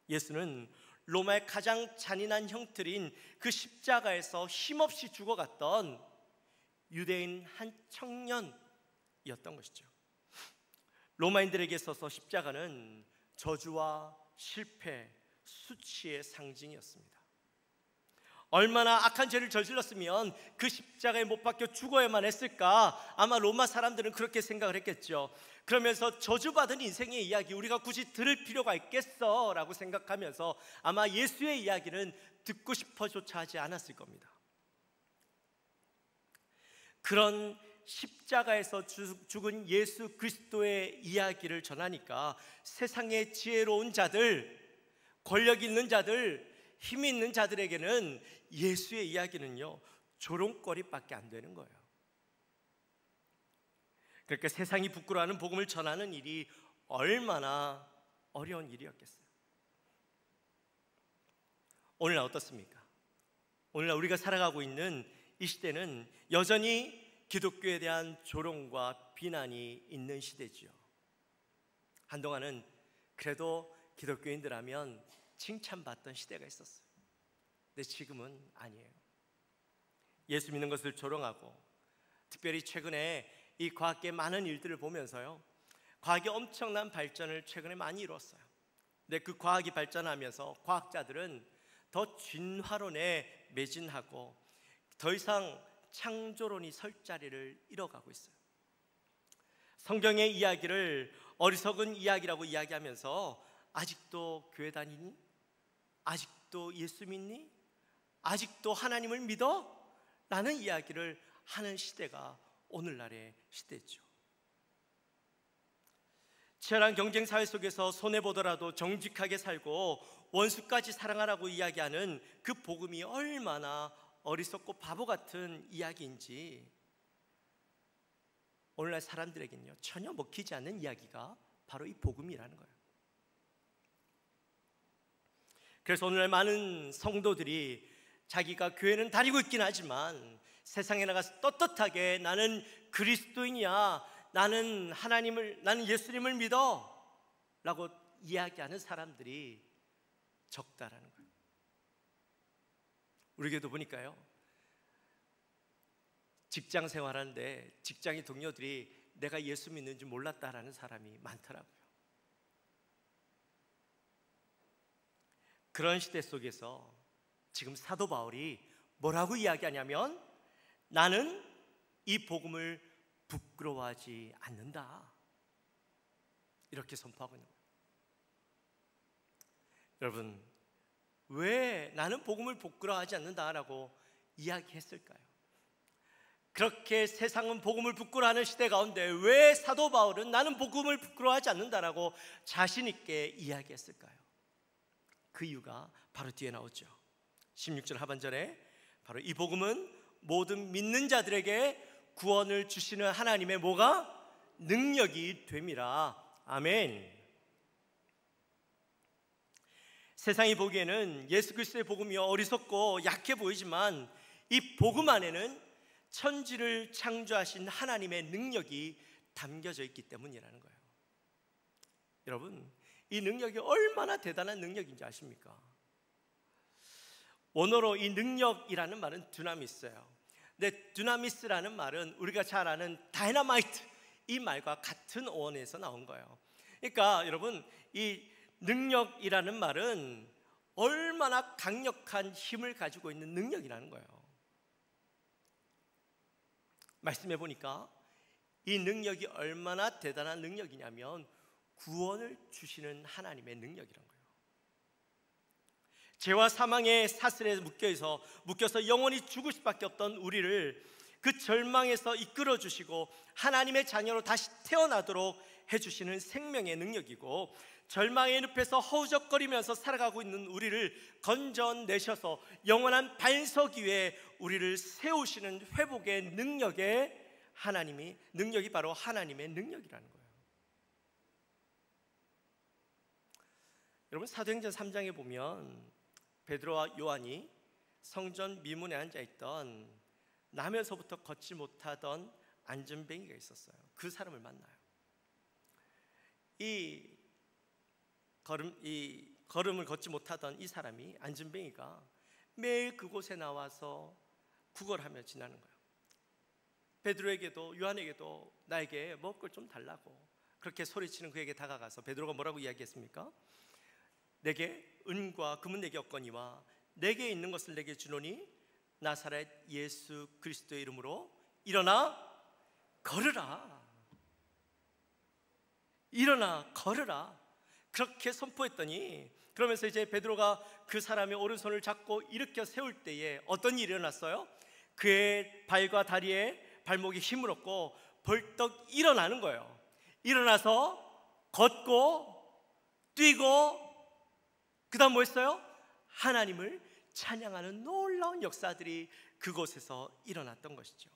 [SPEAKER 4] 예수는 로마의 가장 잔인한 형틀인 그 십자가에서 힘없이 죽어갔던 유대인 한 청년이었던 것이죠. 로마인들에게 있어서 십자가는 저주와 실패, 수치의 상징이었습니다. 얼마나 악한 죄를 저질렀으면 그 십자가에 못 박혀 죽어야만 했을까? 아마 로마 사람들은 그렇게 생각을 했겠죠. 그러면서 저주받은 인생의 이야기 우리가 굳이 들을 필요가 있겠어 라고 생각하면서 아마 예수의 이야기는 듣고 싶어조차 하지 않았을 겁니다. 그런 십자가에서 죽은 예수 그리스도의 이야기를 전하니까 세상의 지혜로운 자들, 권력 있는 자들, 힘 있는 자들에게는 예수의 이야기는요, 조롱거리밖에 안 되는 거예요. 그러니까 세상이 부끄러워하는 복음을 전하는 일이 얼마나 어려운 일이었겠어요. 오늘날 어떻습니까? 오늘날 우리가 살아가고 있는 이 시대는 여전히 기독교에 대한 조롱과 비난이 있는 시대지요. 한동안은 그래도 기독교인들 하면 칭찬받던 시대가 있었어요. 근데 지금은 아니에요. 예수 믿는 것을 조롱하고, 특별히 최근에 이 과학계의 많은 일들을 보면서요, 과학이 엄청난 발전을 최근에 많이 이루었어요. 근데 그 과학이 발전하면서 과학자들은 더 진화론에 매진하고 더 이상 창조론이 설 자리를 잃어가고 있어요. 성경의 이야기를 어리석은 이야기라고 이야기하면서 아직도 교회 다니니? 아직도 예수 믿니? 아직도 하나님을 믿어? 라는 이야기를 하는 시대가 오늘날의 시대죠. 치열한 경쟁 사회 속에서 손해보더라도 정직하게 살고 원수까지 사랑하라고 이야기하는 그 복음이 얼마나 어리석고 바보 같은 이야기인지 오늘날 사람들에게는요, 전혀 먹히지 않는 이야기가 바로 이 복음이라는 거예요. 그래서 오늘날 많은 성도들이 자기가 교회는 다니고 있긴 하지만 세상에 나가서 떳떳하게 나는 그리스도인이야, 나는 예수님을 믿어 라고 이야기하는 사람들이 적다라는 거예요. 우리 교회도 보니까요, 직장 생활하는데 직장의 동료들이 내가 예수 믿는 줄 몰랐다라는 사람이 많더라고요. 그런 시대 속에서 지금 사도 바울이 뭐라고 이야기하냐면, 나는 이 복음을 부끄러워하지 않는다, 이렇게 선포하고 있는 거예요. 여러분, 왜 나는 복음을 부끄러워하지 않는다라고 이야기했을까요? 그렇게 세상은 복음을 부끄러워하는 시대 가운데 왜 사도 바울은 나는 복음을 부끄러워하지 않는다라고 자신 있게 이야기했을까요? 그 이유가 바로 뒤에 나오죠. 16절 하반절에 바로 이 복음은 모든 믿는 자들에게 구원을 주시는 하나님의 뭐가? 능력이 됨이라. 아멘. 세상이 보기에는 예수 그리스도의 복음이 어리석고 약해 보이지만 이 복음 안에는 천지를 창조하신 하나님의 능력이 담겨져 있기 때문이라는 거예요. 여러분, 이 능력이 얼마나 대단한 능력인지 아십니까? 원어로 이 능력이라는 말은 두나미스예요. 근데 두나미스라는 말은 우리가 잘 아는 다이너마이트, 이 말과 같은 어원에서 나온 거예요. 그러니까 여러분, 이 능력이라는 말은 얼마나 강력한 힘을 가지고 있는 능력이라는 거예요. 말씀해 보니까 이 능력이 얼마나 대단한 능력이냐면 구원을 주시는 하나님의 능력이란 거예요. 죄와 사망의 사슬에 묶여서 영원히 죽을 수밖에 없던 우리를 그 절망에서 이끌어 주시고 하나님의 자녀로 다시 태어나도록 해주시는 생명의 능력이고, 절망의 늪에서 허우적거리면서 살아가고 있는 우리를 건져내셔서 영원한 반석 위에 우리를 세우시는 회복의 능력이 바로 하나님의 능력이라는 거예요. 여러분, 사도행전 3장에 보면 베드로와 요한이 성전 미문에 앉아있던 나면서부터 걷지 못하던 안전뱅이가 있었어요. 그 사람을 만나요. 이 걸음을 걷지 못하던 이 사람이, 안전뱅이가 매일 그곳에 나와서 구걸하며 지나는 거예요. 베드로에게도 요한에게도 나에게 먹을 걸 좀 달라고 그렇게 소리치는 그에게 다가가서 베드로가 뭐라고 이야기했습니까? 내게 은과 금은 내게 없거니와 내게 있는 것을 내게 주노니 나사렛 예수 그리스도의 이름으로 일어나 걸으라. 일어나 걸으라. 그렇게 선포했더니, 그러면서 이제 베드로가 그 사람의 오른손을 잡고 일으켜 세울 때에 어떤 일이 일어났어요? 그의 발과 다리에 발목에 힘을 얻고 벌떡 일어나는 거예요. 일어나서 걷고 뛰고, 그 다음 뭐 했어요? 하나님을 찬양하는 놀라운 역사들이 그곳에서 일어났던 것이죠.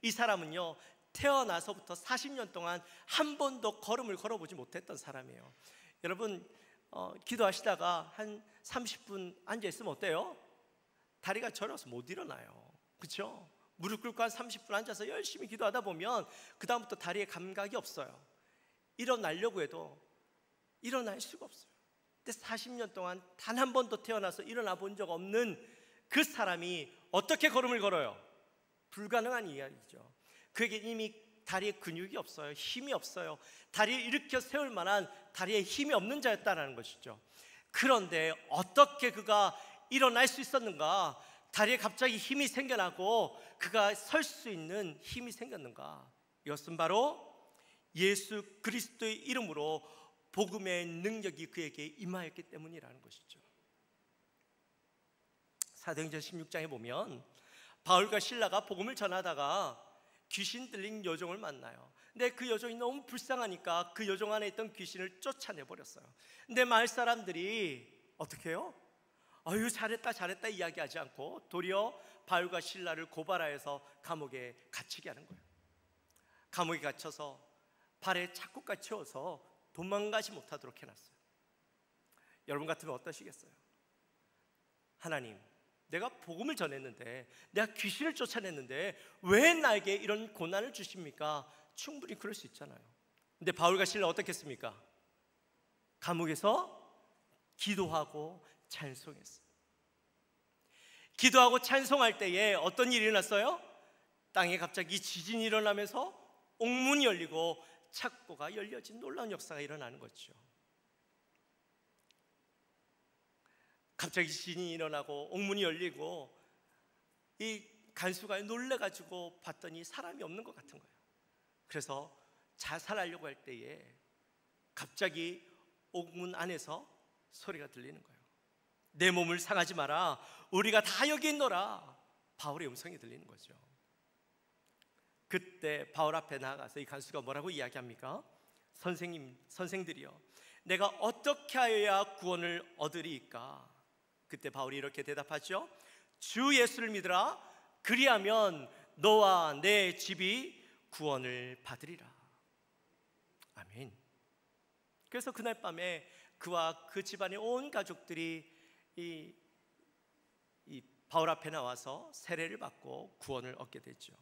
[SPEAKER 4] 이 사람은요, 태어나서부터 40년 동안 한 번도 걸음을 걸어보지 못했던 사람이에요. 여러분, 기도하시다가 한 30분 앉아있으면 어때요? 다리가 저려서 못 일어나요. 그렇죠? 무릎 꿇고 한 30분 앉아서 열심히 기도하다 보면 그 다음부터 다리에 감각이 없어요. 일어나려고 해도 일어날 수가 없어요. 근데 40년 동안 단 한 번도 태어나서 일어나 본 적 없는 그 사람이 어떻게 걸음을 걸어요? 불가능한 이야기죠. 그에게 이미 다리에 근육이 없어요. 힘이 없어요. 다리를 일으켜 세울 만한 다리에 힘이 없는 자였다는 것이죠. 그런데 어떻게 그가 일어날 수 있었는가? 다리에 갑자기 힘이 생겨나고 그가 설 수 있는 힘이 생겼는가? 이것은 바로 예수 그리스도의 이름으로 복음의 능력이 그에게 임하였기 때문이라는 것이죠. 사도행전 16장에 보면 바울과 실라가 복음을 전하다가 귀신 들린 여종을 만나요. 근데 그 여종이 너무 불쌍하니까 그 여종 안에 있던 귀신을 쫓아내버렸어요. 근데 마을 사람들이 어떻게 해요? 아유, 잘했다 이야기하지 않고 도리어 바울과 실라를 고발하여서 감옥에 갇히게 하는 거예요. 감옥에 갇혀서 발에 착고까지 채워서 도망가지 못하도록 해놨어요. 여러분 같으면 어떠시겠어요? 하나님, 내가 복음을 전했는데, 내가 귀신을 쫓아냈는데 왜 나에게 이런 고난을 주십니까? 충분히 그럴 수 있잖아요. 근데 바울과 실라 어떻게 했습니까? 감옥에서 기도하고 찬송했어요. 기도하고 찬송할 때에 어떤 일이 일어났어요? 땅에 갑자기 지진이 일어나면서 옥문이 열리고 착고가 열려진 놀라운 역사가 일어나는 거죠. 갑자기 지진이 일어나고 옥문이 열리고 이 간수가 놀래가지고 봤더니 사람이 없는 것 같은 거예요. 그래서 자살하려고 할 때에 갑자기 옥문 안에서 소리가 들리는 거예요. 내 몸을 상하지 마라, 우리가 다 여기 있노라. 바울의 음성이 들리는 거죠. 그때 바울 앞에 나가서 이 간수가 뭐라고 이야기합니까? 선생들이여, 내가 어떻게 하여야 구원을 얻으리이까? 그때 바울이 이렇게 대답하죠. 주 예수를 믿으라. 그리하면 너와 내 집이 구원을 받으리라. 아멘. 그래서 그날 밤에 그와 그 집안의 온 가족들이 이 바울 앞에 나와서 세례를 받고 구원을 얻게 됐죠.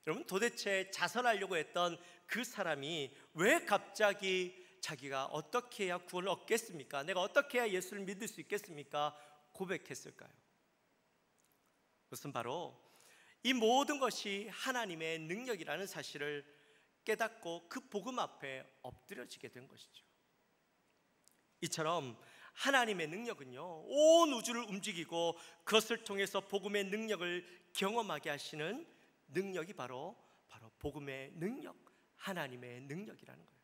[SPEAKER 4] 여러분, 도대체 자살하려고 했던 그 사람이 왜 갑자기 자기가 어떻게 해야 구원을 얻겠습니까? 내가 어떻게 해야 예수를 믿을 수 있겠습니까? 고백했을까요? 그것은 바로 이 모든 것이 하나님의 능력이라는 사실을 깨닫고 그 복음 앞에 엎드려지게 된 것이죠. 이처럼 하나님의 능력은요, 온 우주를 움직이고 그것을 통해서 복음의 능력을 경험하게 하시는 능력이 바로 복음의 능력, 하나님의 능력이라는 거예요.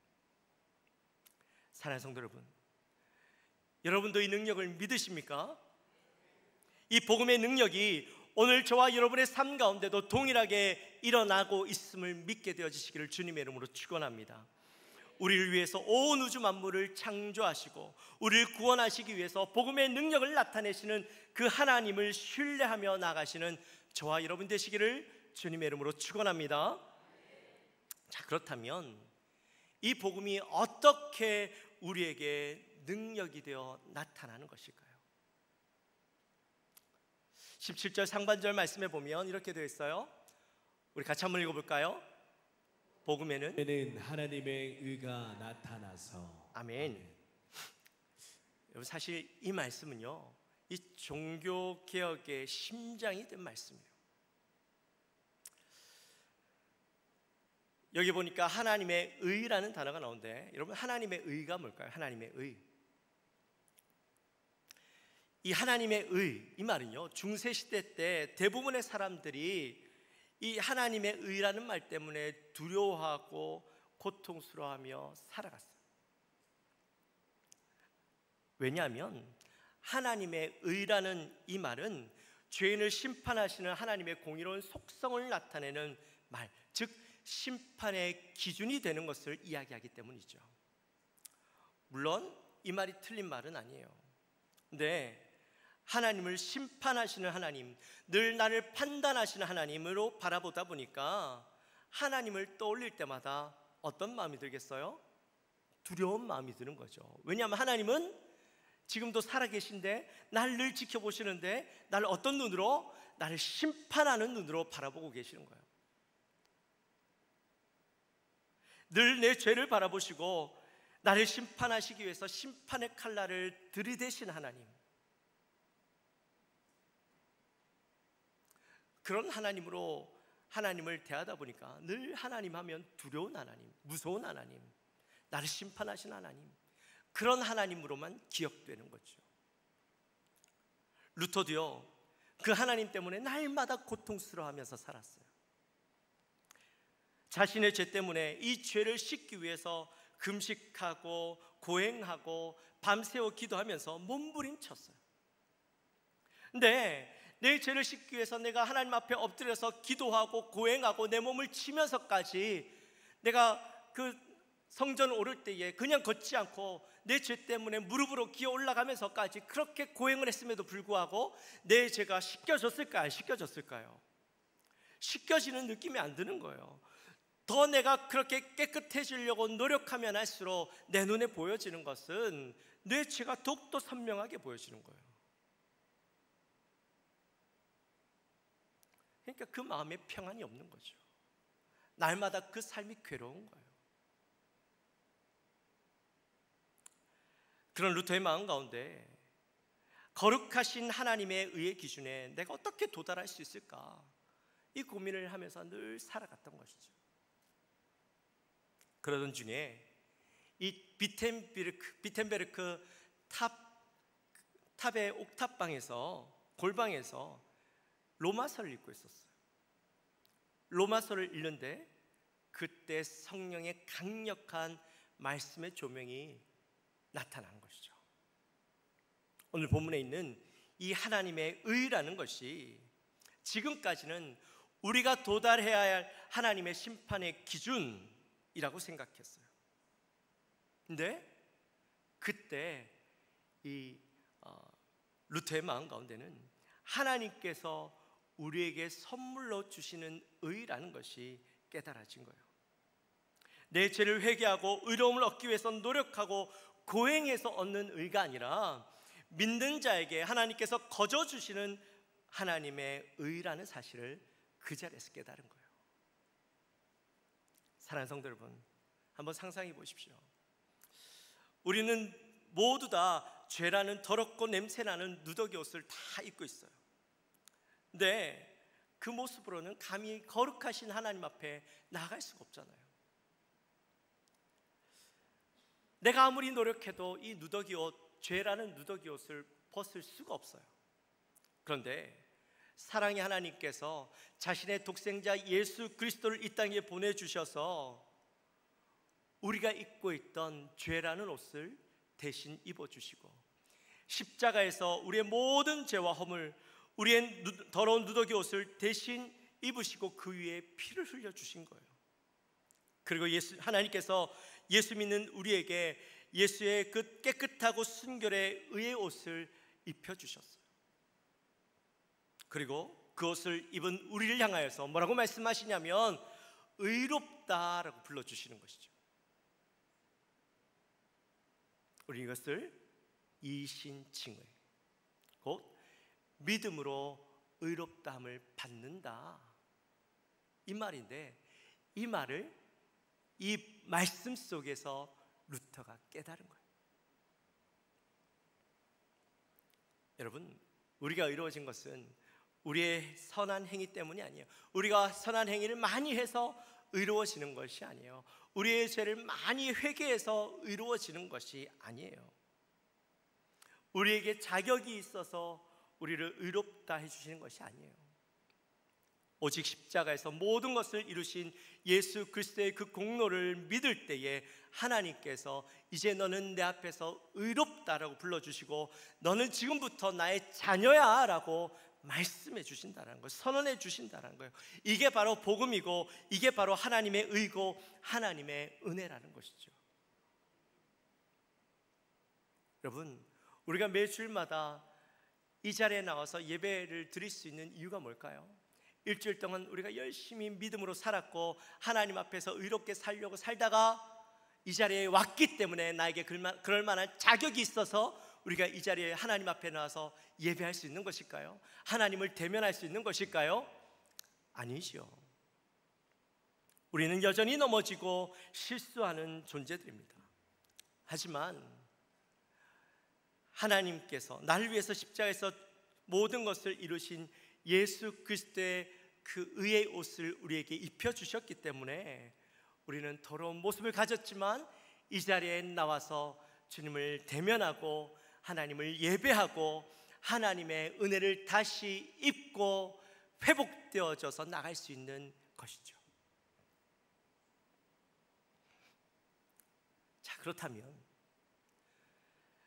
[SPEAKER 4] 사랑하는 성도 여러분, 여러분도 이 능력을 믿으십니까? 이 복음의 능력이 오늘 저와 여러분의 삶 가운데도 동일하게 일어나고 있음을 믿게 되어지시기를 주님의 이름으로 축원합니다. 우리를 위해서 온 우주 만물을 창조하시고 우리를 구원하시기 위해서 복음의 능력을 나타내시는 그 하나님을 신뢰하며 나가시는 저와 여러분 되시기를 주님의 이름으로 축원합니다. 자, 그렇다면 이 복음이 어떻게 우리에게 능력이 되어 나타나는 것일까요? 17절 상반절 말씀에 보면 이렇게 되어 있어요. 우리 같이 한번 읽어볼까요? 복음에는
[SPEAKER 1] 하나님의 의가 나타나서.
[SPEAKER 4] 아멘. 여러분, 사실 이 말씀은요, 이 종교개혁의 심장이 된 말씀이에요. 여기 보니까 하나님의 의라는 단어가 나오는데, 여러분, 하나님의 의가 뭘까요? 하나님의 의. 이 하나님의 의, 이 말은요, 중세시대 때 대부분의 사람들이 이 하나님의 의라는 말 때문에 두려워하고 고통스러워하며 살아갔어요. 왜냐하면 하나님의 의라는 이 말은 죄인을 심판하시는 하나님의 공의로운 속성을 나타내는 말, 즉 심판의 기준이 되는 것을 이야기하기 때문이죠. 물론 이 말이 틀린 말은 아니에요. 근데 하나님을 심판하시는 하나님, 늘 나를 판단하시는 하나님으로 바라보다 보니까 하나님을 떠올릴 때마다 어떤 마음이 들겠어요? 두려운 마음이 드는 거죠. 왜냐하면 하나님은 지금도 살아계신데 나를 늘 지켜보시는데 나를 어떤 눈으로? 나를 심판하는 눈으로 바라보고 계시는 거예요. 늘 내 죄를 바라보시고 나를 심판하시기 위해서 심판의 칼날을 들이대신 하나님, 그런 하나님으로 하나님을 대하다 보니까 늘 하나님 하면 두려운 하나님, 무서운 하나님, 나를 심판하신 하나님, 그런 하나님으로만 기억되는 거죠. 루터도요, 그 하나님 때문에 날마다 고통스러워하면서 살았어요. 자신의 죄 때문에 이 죄를 씻기 위해서 금식하고 고행하고 밤새워 기도하면서 몸부림쳤어요. 근데 내 죄를 씻기 위해서 내가 하나님 앞에 엎드려서 기도하고 고행하고 내 몸을 치면서까지 내가 그 성전 오를 때에 그냥 걷지 않고 내 죄 때문에 무릎으로 기어 올라가면서까지 그렇게 고행을 했음에도 불구하고 내 죄가 씻겨졌을까요? 안 씻겨졌을까요? 씻겨지는 느낌이 안 드는 거예요. 더 내가 그렇게 깨끗해지려고 노력하면 할수록 내 눈에 보여지는 것은 내 죄가 더욱더 선명하게 보여지는 거예요. 그러니까 그 마음에 평안이 없는 거죠. 날마다 그 삶이 괴로운 거예요. 그런 루터의 마음 가운데 거룩하신 하나님의 의의 기준에 내가 어떻게 도달할 수 있을까, 이 고민을 하면서 늘 살아갔던 것이죠. 그러던 중에 이 비텐베르크 탑의 옥탑방에서, 골방에서 로마서를 읽고 있었어요. 로마서를 읽는데 그때 성령의 강력한 말씀의 조명이 나타난 것이죠. 오늘 본문에 있는 이 하나님의 의라는 것이 지금까지는 우리가 도달해야 할 하나님의 심판의 기준이라고 생각했어요. 근데 그때 이 루터의 마음 가운데는 하나님께서 우리에게 선물로 주시는 의라는 것이 깨달아진 거예요. 내 죄를 회개하고 의로움을 얻기 위해서 노력하고 고행해서 얻는 의가 아니라 믿는 자에게 하나님께서 거저 주시는 하나님의 의라는 사실을 그 자리에서 깨달은 거예요. 사랑하는 성도 여러분, 한번 상상해 보십시오. 우리는 모두 다 죄라는 더럽고 냄새나는 누더기 옷을 다 입고 있어요. 근데 그 모습으로는 감히 거룩하신 하나님 앞에 나아갈 수가 없잖아요. 내가 아무리 노력해도 이 누더기 옷, 죄라는 누더기 옷을 벗을 수가 없어요. 그런데 사랑의 하나님께서 자신의 독생자 예수 그리스도를 이 땅에 보내주셔서 우리가 입고 있던 죄라는 옷을 대신 입어주시고 십자가에서 우리의 모든 죄와 허물, 우리의 더러운 누더기 옷을 대신 입으시고 그 위에 피를 흘려주신 거예요. 그리고 하나님께서 예수 믿는 우리에게 예수의 그 깨끗하고 순결의 의의 옷을 입혀주셨어요. 그리고 그 옷을 입은 우리를 향하여서 뭐라고 말씀하시냐면 의롭다라고 불러주시는 것이죠. 우리 이것을 이신칭의, 곧 믿음으로 의롭다함을 받는다, 이 말인데, 이 말을 이 말씀 속에서 루터가 깨달은 거예요. 여러분, 우리가 의로워진 것은 우리의 선한 행위 때문이 아니에요. 우리가 선한 행위를 많이 해서 의로워지는 것이 아니에요. 우리의 죄를 많이 회개해서 의로워지는 것이 아니에요. 우리에게 자격이 있어서 우리를 의롭다 해주시는 것이 아니에요. 오직 십자가에서 모든 것을 이루신 예수 그리스도의 그 공로를 믿을 때에 하나님께서 이제 너는 내 앞에서 의롭다라고 불러주시고 너는 지금부터 나의 자녀야 라고 말씀해 주신다는 거예요. 선언해 주신다는 거예요. 이게 바로 복음이고 이게 바로 하나님의 의고 하나님의 은혜라는 것이죠. 여러분, 우리가 매주일마다 이 자리에 나와서 예배를 드릴 수 있는 이유가 뭘까요? 일주일 동안 우리가 열심히 믿음으로 살았고 하나님 앞에서 의롭게 살려고 살다가 이 자리에 왔기 때문에 나에게 그럴 만한 자격이 있어서 우리가 이 자리에 하나님 앞에 나와서 예배할 수 있는 것일까요? 하나님을 대면할 수 있는 것일까요? 아니죠. 우리는 여전히 넘어지고 실수하는 존재들입니다. 하지만 하나님께서 나를 위해서 십자가에서 모든 것을 이루신 예수 그리스도의 그 의의 옷을 우리에게 입혀주셨기 때문에 우리는 더러운 모습을 가졌지만 이 자리에 나와서 주님을 대면하고 하나님을 예배하고 하나님의 은혜를 다시 입고 회복되어져서 나갈 수 있는 것이죠. 자, 그렇다면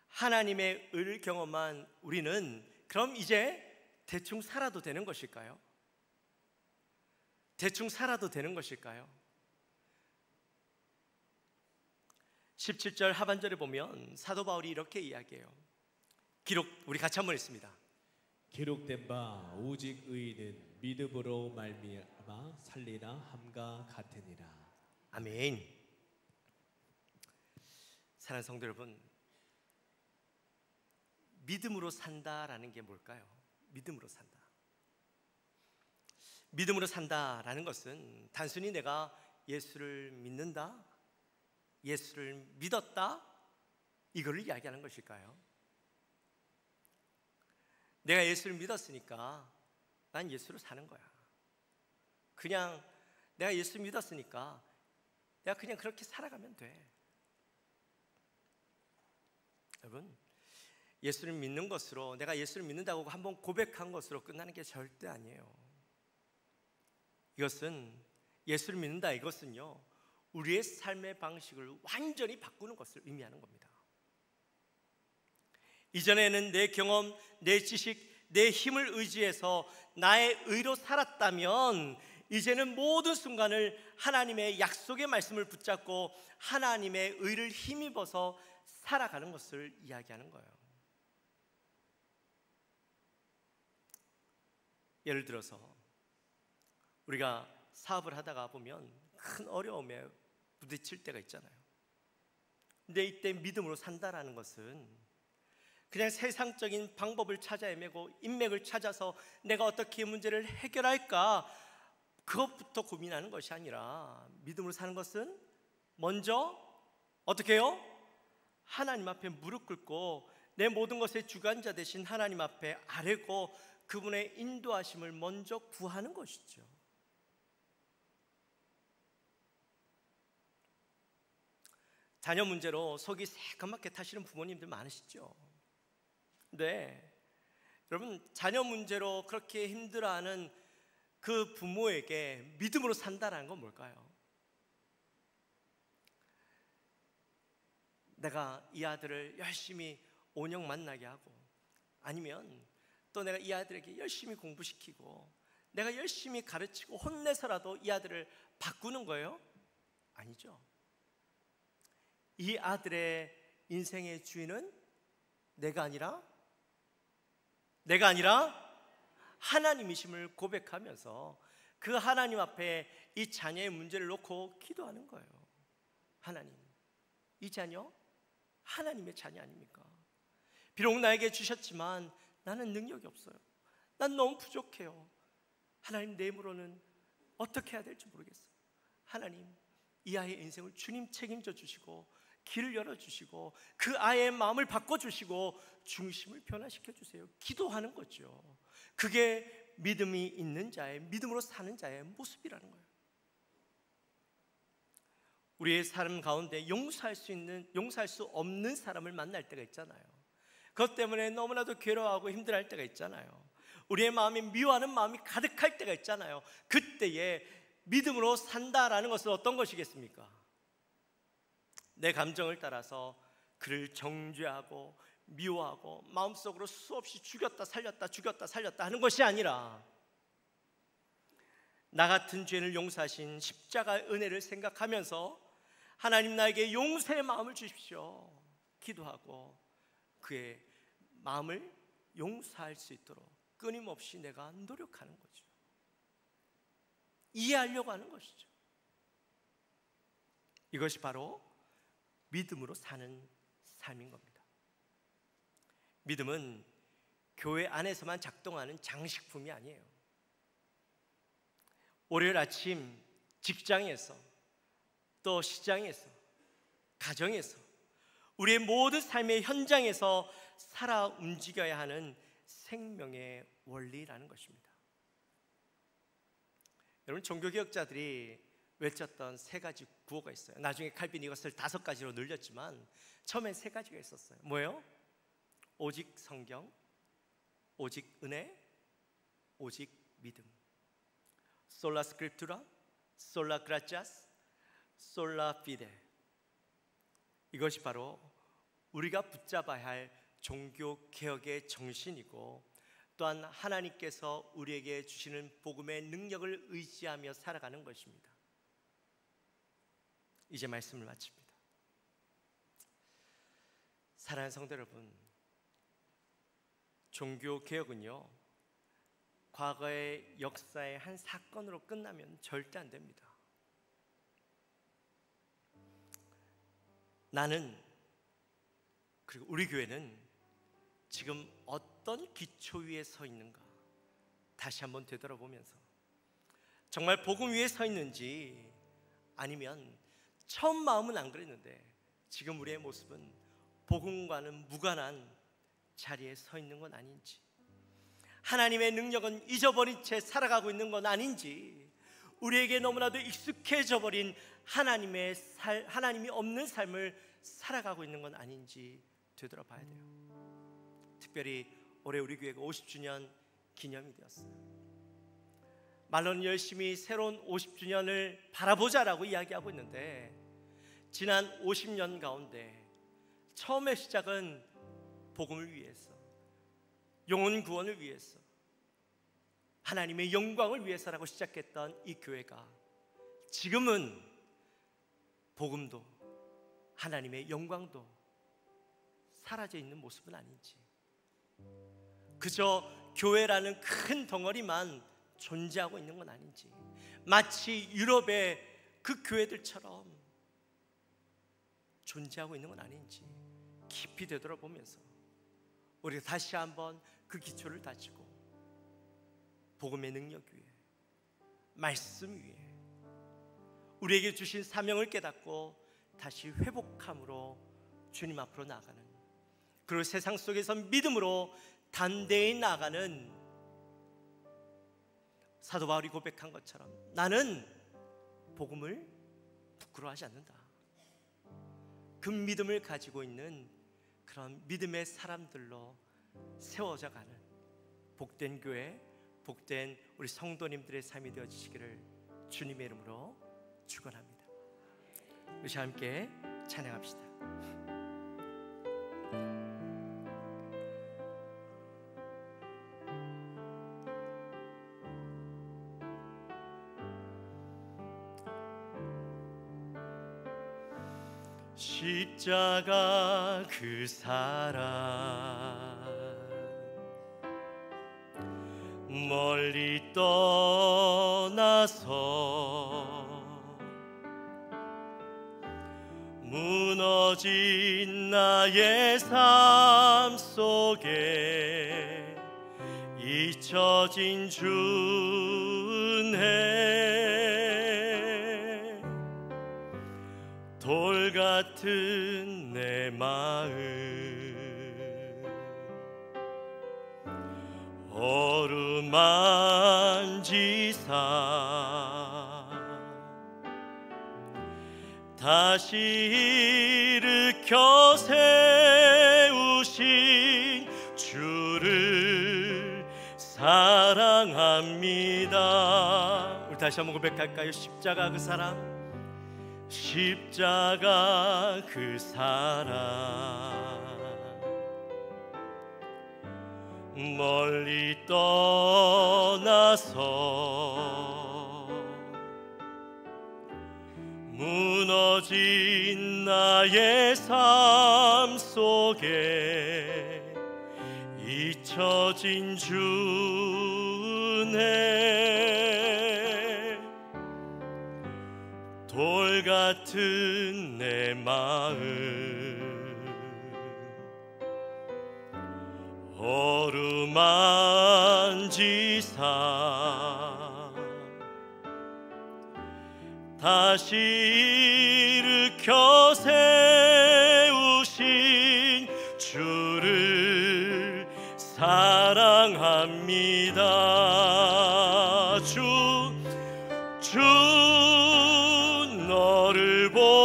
[SPEAKER 4] 하나님의 의를 경험한 우리는 그럼 이제 대충 살아도 되는 것일까요? 대충 살아도 되는 것일까요? 17절 하반절에 보면 사도 바울이 이렇게 이야기해요. 우리 같이 한번 읽습니다.
[SPEAKER 1] 기록된 바 오직 의인은 믿음으로 말미암아 살리라 함과 같으니라.
[SPEAKER 4] 아멘. 사랑하는 성도 여러분, 믿음으로 산다라는 게 뭘까요? 믿음으로 산다. 믿음으로 산다라는 것은 단순히 내가 예수를 믿는다, 예수를 믿었다, 이거를 이야기하는 것일까요? 내가 예수를 믿었으니까 난 예수로 사는 거야. 그냥 내가 예수 믿었으니까 내가 그냥 그렇게 살아가면 돼. 여러분, 예수를 믿는 것으로, 내가 예수를 믿는다고 한번 고백한 것으로 끝나는 게 절대 아니에요. 이것은, 예수를 믿는다, 이것은요, 우리의 삶의 방식을 완전히 바꾸는 것을 의미하는 겁니다. 이전에는 내 경험, 내 지식, 내 힘을 의지해서 나의 의로 살았다면 이제는 모든 순간을 하나님의 약속의 말씀을 붙잡고 하나님의 의를 힘입어서 살아가는 것을 이야기하는 거예요. 예를 들어서 우리가 사업을 하다가 보면 큰 어려움에 부딪힐 때가 있잖아요. 근데 이때 믿음으로 산다라는 것은 그냥 세상적인 방법을 찾아 헤매고 인맥을 찾아서 내가 어떻게 문제를 해결할까, 그것부터 고민하는 것이 아니라 믿음으로 사는 것은 먼저 어떻게 해요? 하나님 앞에 무릎 꿇고 내 모든 것의 주관자 되신 하나님 앞에 아뢰고 그분의 인도하심을 먼저 구하는 것이죠. 자녀 문제로 속이 새까맣게 타시는 부모님들 많으시죠. 근데 여러분, 자녀 문제로 그렇게 힘들어하는 그 부모에게 믿음으로 산다라는 건 뭘까요? 내가 이 아들을 열심히 온영 만나게 하고, 아니면 또 내가 이 아들에게 열심히 공부시키고 내가 열심히 가르치고 혼내서라도 이 아들을 바꾸는 거예요? 아니죠. 이 아들의 인생의 주인은 내가 아니라 하나님이심을 고백하면서 그 하나님 앞에 이 자녀의 문제를 놓고 기도하는 거예요. 하나님, 이 자녀 하나님의 자녀 아닙니까? 비록 나에게 주셨지만 나는 능력이 없어요. 난 너무 부족해요. 하나님, 내 힘으로는 어떻게 해야 될지 모르겠어요. 하나님, 이 아이의 인생을 주님 책임져 주시고 길을 열어주시고 그 아이의 마음을 바꿔주시고 중심을 변화시켜 주세요. 기도하는 거죠. 그게 믿음이 있는 자의, 믿음으로 사는 자의 모습이라는 거예요. 우리의 삶 가운데 용서할 수 없는 사람을 만날 때가 있잖아요. 그것 때문에 너무나도 괴로워하고 힘들어할 때가 있잖아요. 우리의 마음이 미워하는 마음이 가득할 때가 있잖아요. 그때에 믿음으로 산다라는 것은 어떤 것이겠습니까? 내 감정을 따라서 그를 정죄하고 미워하고 마음속으로 수없이 죽였다 살렸다 하는 것이 아니라 나 같은 죄를 용서하신 십자가의 은혜를 생각하면서 하나님, 나에게 용서의 마음을 주십시오 기도하고 그의 마음을 용서할 수 있도록 끊임없이 내가 노력하는 거죠. 이해하려고 하는 것이죠. 이것이 바로 믿음으로 사는 삶인 겁니다. 믿음은 교회 안에서만 작동하는 장식품이 아니에요. 월요일 아침 직장에서, 또 시장에서, 가정에서, 우리의 모든 삶의 현장에서 살아 움직여야 하는 생명의 원리라는 것입니다. 여러분, 종교개혁자들이 외쳤던 세 가지 구호가 있어요. 나중에 칼빈이 이것을 5가지로 늘렸지만 처음엔 3가지가 있었어요. 뭐예요? 오직 성경, 오직 은혜, 오직 믿음. 솔라 스크립투라, 솔라 그라치아스, 솔라 피데. 이것이 바로 우리가 붙잡아야 할 종교개혁의 정신이고, 또한 하나님께서 우리에게 주시는 복음의 능력을 의지하며 살아가는 것입니다. 이제 말씀을 마칩니다. 사랑하는 성도 여러분, 종교개혁은요, 과거의 역사의 한 사건으로 끝나면 절대 안 됩니다. 나는, 그리고 우리 교회는 지금 어떤 기초 위에 서 있는가 다시 한번 되돌아보면서 정말 복음 위에 서 있는지, 아니면 처음 마음은 안 그랬는데 지금 우리의 모습은 복음과는 무관한 자리에 서 있는 건 아닌지, 하나님의 능력은 잊어버린 채 살아가고 있는 건 아닌지, 우리에게 너무나도 익숙해져 버린 하나님이 없는 삶을 살아가고 있는 건 아닌지 되돌아봐야 돼요. 특별히 올해 우리 교회가 50주년 기념이 되었어요. 말로는 열심히 새로운 50주년을 바라보자라고 이야기하고 있는데, 지난 50년 가운데 처음의 시작은 복음을 위해서, 영혼 구원을 위해서, 하나님의 영광을 위해서라고 시작했던 이 교회가 지금은 복음도 하나님의 영광도 사라져 있는 모습은 아닌지, 그저 교회라는 큰 덩어리만 존재하고 있는 건 아닌지, 마치 유럽의 그 교회들처럼 존재하고 있는 건 아닌지 깊이 되돌아보면서 우리가 다시 한번 그 기초를 다지고 복음의 능력 위에, 말씀 위에, 우리에게 주신 사명을 깨닫고 다시 회복함으로 주님 앞으로 나아가는, 그리고 세상 속에서 믿음으로 담대히 나아가는 사도 바울이 고백한 것처럼 나는 복음을 부끄러워하지 않는다. 그 믿음을 가지고 있는 그런 믿음의 사람들로 세워져 가는 복된 교회, 복된 우리 성도님들의 삶이 되어지시기를 주님의 이름으로 축원합니다. 우리 함께 찬양합시다. 십자가 그 사랑 멀리 떠나서 무너진 나의 삶 속에 잊혀진 주은혜 돌 같은 내 마음 어루만지사 다시 일으켜 세우신 주를 사랑합니다. 우리 다시 한번 고백할까요? 십자가 그 사랑, 십자가 그 사랑 멀리 떠나서 무너진 나의 삶 속에 잊혀진 주네 돌 같은 내 마음 어루만지사 다시 일으켜 세우신 주를 사랑합니다. 주 너를 보호하시고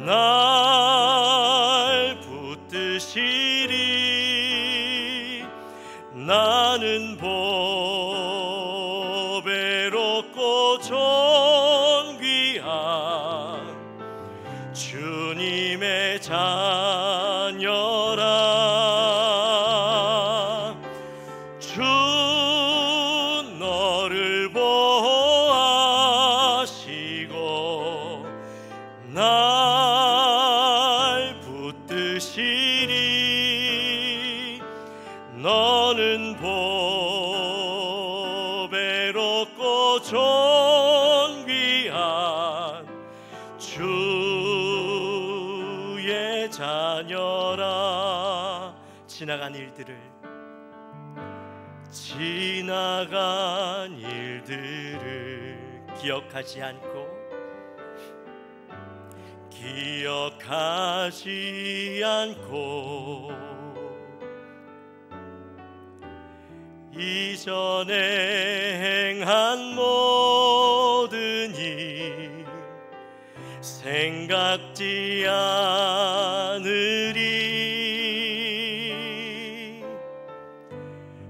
[SPEAKER 4] 날 붙드시리 나는 보배롭고 존귀한 주님의 자녀라 주 너를 보호하시고 날 붙드시리 너는 보배롭고 존귀한 주의 자녀라 지나간 일들을 기억하지 않고 이전에 행한 모든 일 생각지 않으리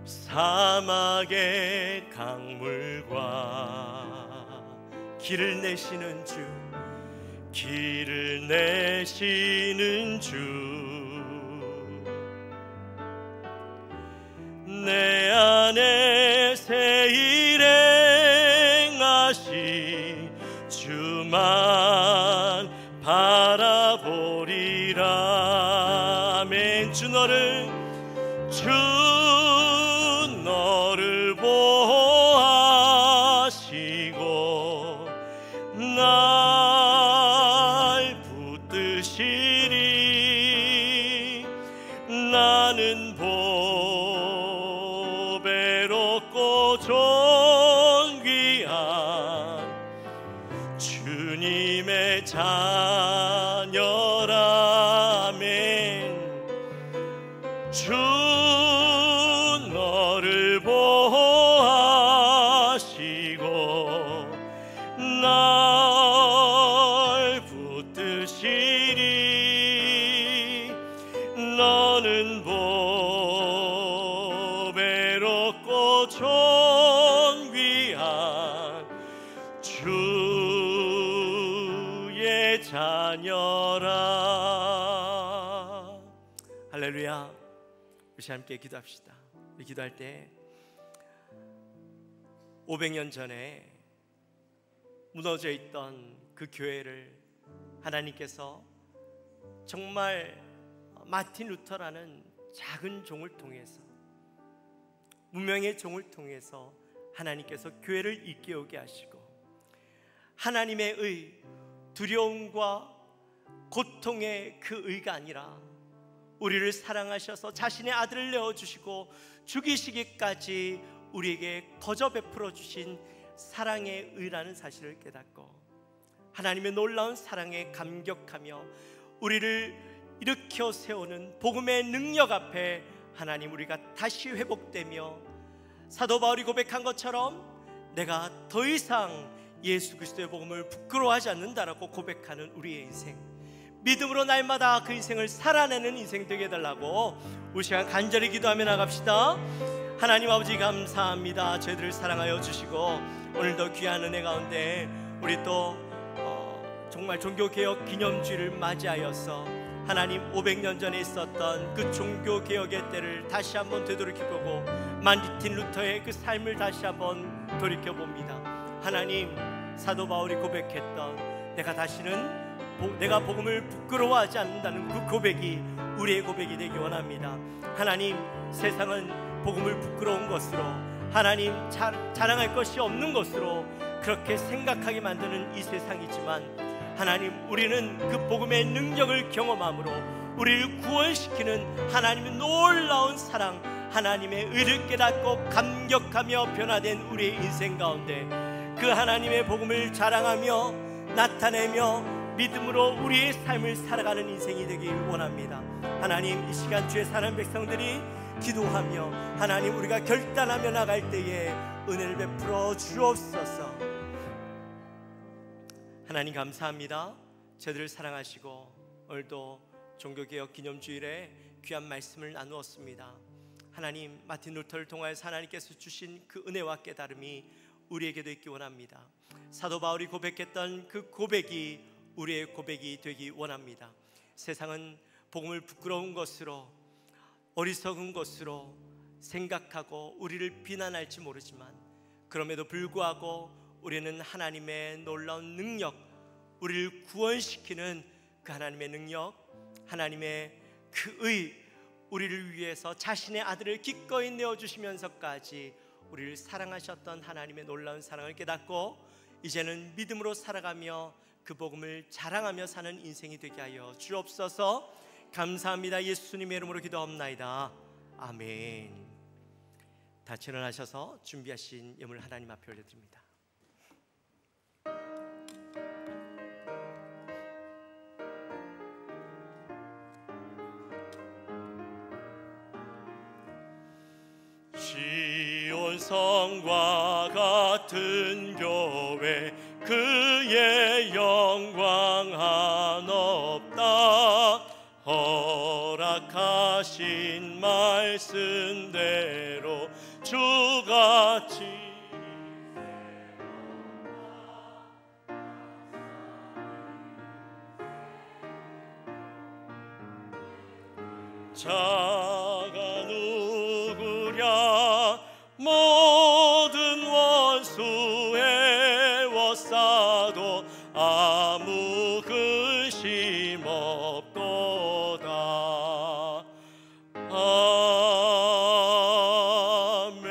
[SPEAKER 4] 사막의 강물과 길을 내시는 주 내 안에 새 일 행하신 주만 바라보리라 아멘 주 너를 보호하시고 날 붙드시리 나는 보배롭고 존귀한 주님의 자녀라 아멘 주 너를 보호하시고 날 붙드시리 너는 보배롭고 존귀한 주의 자녀라 할렐루야 우리 함께 기도합시다. 우리 기도할 때 500년 전에 무너져 있던 그 교회를 하나님께서 정말 마틴 루터라는 작은 종을 통해서, 무명의 종을 통해서 하나님께서 교회를 일깨우게 하시고, 하나님의 의, 두려움과 고통의 그 의가 아니라 우리를 사랑하셔서 자신의 아들을 내어주시고 죽이시기까지 우리에게 거저 베풀어 주신 사랑의 의라는 사실을 깨닫고, 하나님의 놀라운 사랑에 감격하며 우리를 일으켜 세우는 복음의 능력 앞에 하나님, 우리가 다시 회복되며 사도 바울이 고백한 것처럼 내가 더 이상 예수 그리스도의 복음을 부끄러워하지 않는다라고 고백하는 우리의 인생, 믿음으로 날마다 그 인생을 살아내는 인생 되게 해달라고 우리 시간 간절히 기도하며 나갑시다. 하나님 아버지 감사합니다. 저희들을 사랑하여 주시고 오늘도 귀한 은혜 가운데 우리 또 정말 종교개혁 기념주의를 맞이하여서 하나님 500년 전에 있었던 그 종교개혁의 때를 다시 한번 되돌이켜보고 마틴 루터의 그 삶을 다시 한번 돌이켜봅니다. 하나님, 사도 바울이 고백했던 내가 다시는 내가 복음을 부끄러워하지 않는다는 그 고백이 우리의 고백이 되기 원합니다. 하나님, 세상은 복음을 부끄러운 것으로, 하나님 자랑할 것이 없는 것으로 그렇게 생각하게 만드는 이 세상이지만, 하나님, 우리는 그 복음의 능력을 경험함으로 우리를 구원시키는 하나님의 놀라운 사랑, 하나님의 의를 깨닫고 감격하며 변화된 우리의 인생 가운데 그 하나님의 복음을 자랑하며 나타내며 믿음으로 우리의 삶을 살아가는 인생이 되길 원합니다. 하나님, 이 시간 주의 사는 백성들이 기도하며 하나님, 우리가 결단하며 나갈 때에 은혜를 베풀어 주옵소서. 하나님 감사합니다. 저희들을 사랑하시고 오늘도 종교개혁 기념주일에 귀한 말씀을 나누었습니다. 하나님, 마틴 루터를 통하여서 하나님께서 주신 그 은혜와 깨달음이 우리에게도 있기 원합니다. 사도 바울이 고백했던 그 고백이 우리의 고백이 되기 원합니다. 세상은 복음을 부끄러운 것으로, 어리석은 것으로 생각하고 우리를 비난할지 모르지만, 그럼에도 불구하고 우리는 하나님의 놀라운 능력, 우리를 구원시키는 그 하나님의 능력, 하나님의 그 의, 우리를 위해서 자신의 아들을 기꺼이 내어주시면서까지 우리를 사랑하셨던 하나님의 놀라운 사랑을 깨닫고 이제는 믿음으로 살아가며 그 복음을 자랑하며 사는 인생이 되게 하여 주옵소서. 감사합니다. 예수님의 이름으로 기도합나이다. 아멘. 다시 일어나셔서 준비하신 예물 하나님 앞에 올려드립니다. 시온성과 같은 교회, 그의 영광 한없다. 허락하신 말씀대로 주같이 자가 누구랴, 모든 원수 애워싸도 아무 근심 없도다. 아멘.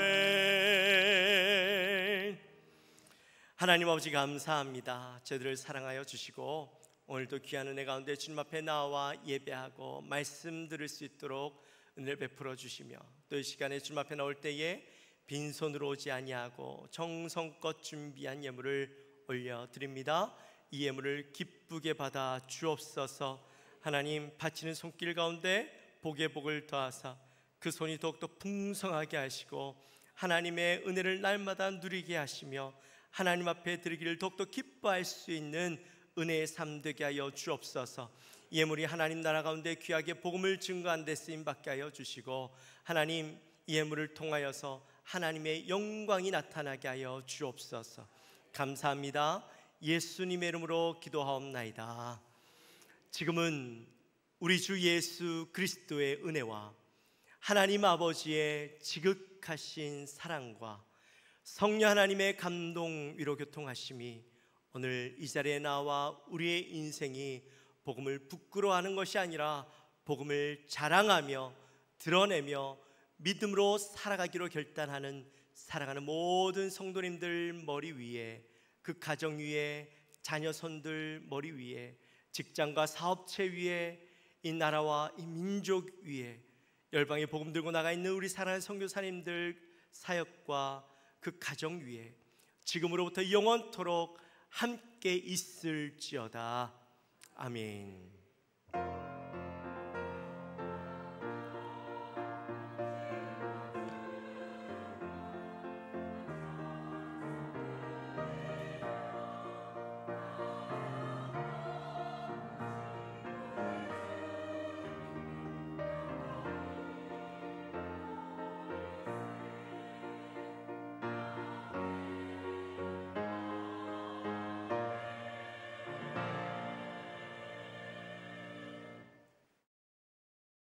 [SPEAKER 4] 하나님 아버지 감사합니다. 저희들을 사랑하여 주시고 오늘도 귀한 은혜 가운데 주님 앞에 나와 예배하고 말씀 들을 수 있도록 은혜를 베풀어 주시며, 또 이 시간에 주님 앞에 나올 때에 빈손으로 오지 아니하고 정성껏 준비한 예물을 올려드립니다. 이 예물을 기쁘게 받아 주옵소서. 하나님, 바치는 손길 가운데 복의 복을 더하사 그 손이 더욱더 풍성하게 하시고 하나님의 은혜를 날마다 누리게 하시며 하나님 앞에 드리기를 더욱더 기뻐할 수 있는 은혜의 삶 되게 하여 주옵소서. 예물이 하나님 나라 가운데 귀하게 복음을 증거한 데 쓰임받게 하여 주시고, 하나님, 이 예물을 통하여서 하나님의 영광이 나타나게 하여 주옵소서. 감사합니다. 예수님의 이름으로 기도하옵나이다. 지금은 우리 주 예수 그리스도의 은혜와 하나님 아버지의 지극하신 사랑과 성령 하나님의 감동 위로 교통하심이 오늘 이 자리에 나와 우리의 인생이 복음을 부끄러워하는 것이 아니라 복음을 자랑하며 드러내며 믿음으로 살아가기로 결단하는 사랑하는 모든 성도님들 머리 위에, 그 가정 위에, 자녀 손들 머리 위에, 직장과 사업체 위에, 이 나라와 이 민족 위에, 열방에 복음 들고 나가 있는 우리 사랑하는 선교사님들 사역과 그 가정 위에 지금으로부터 영원토록 함께 있을지어다. 아멘.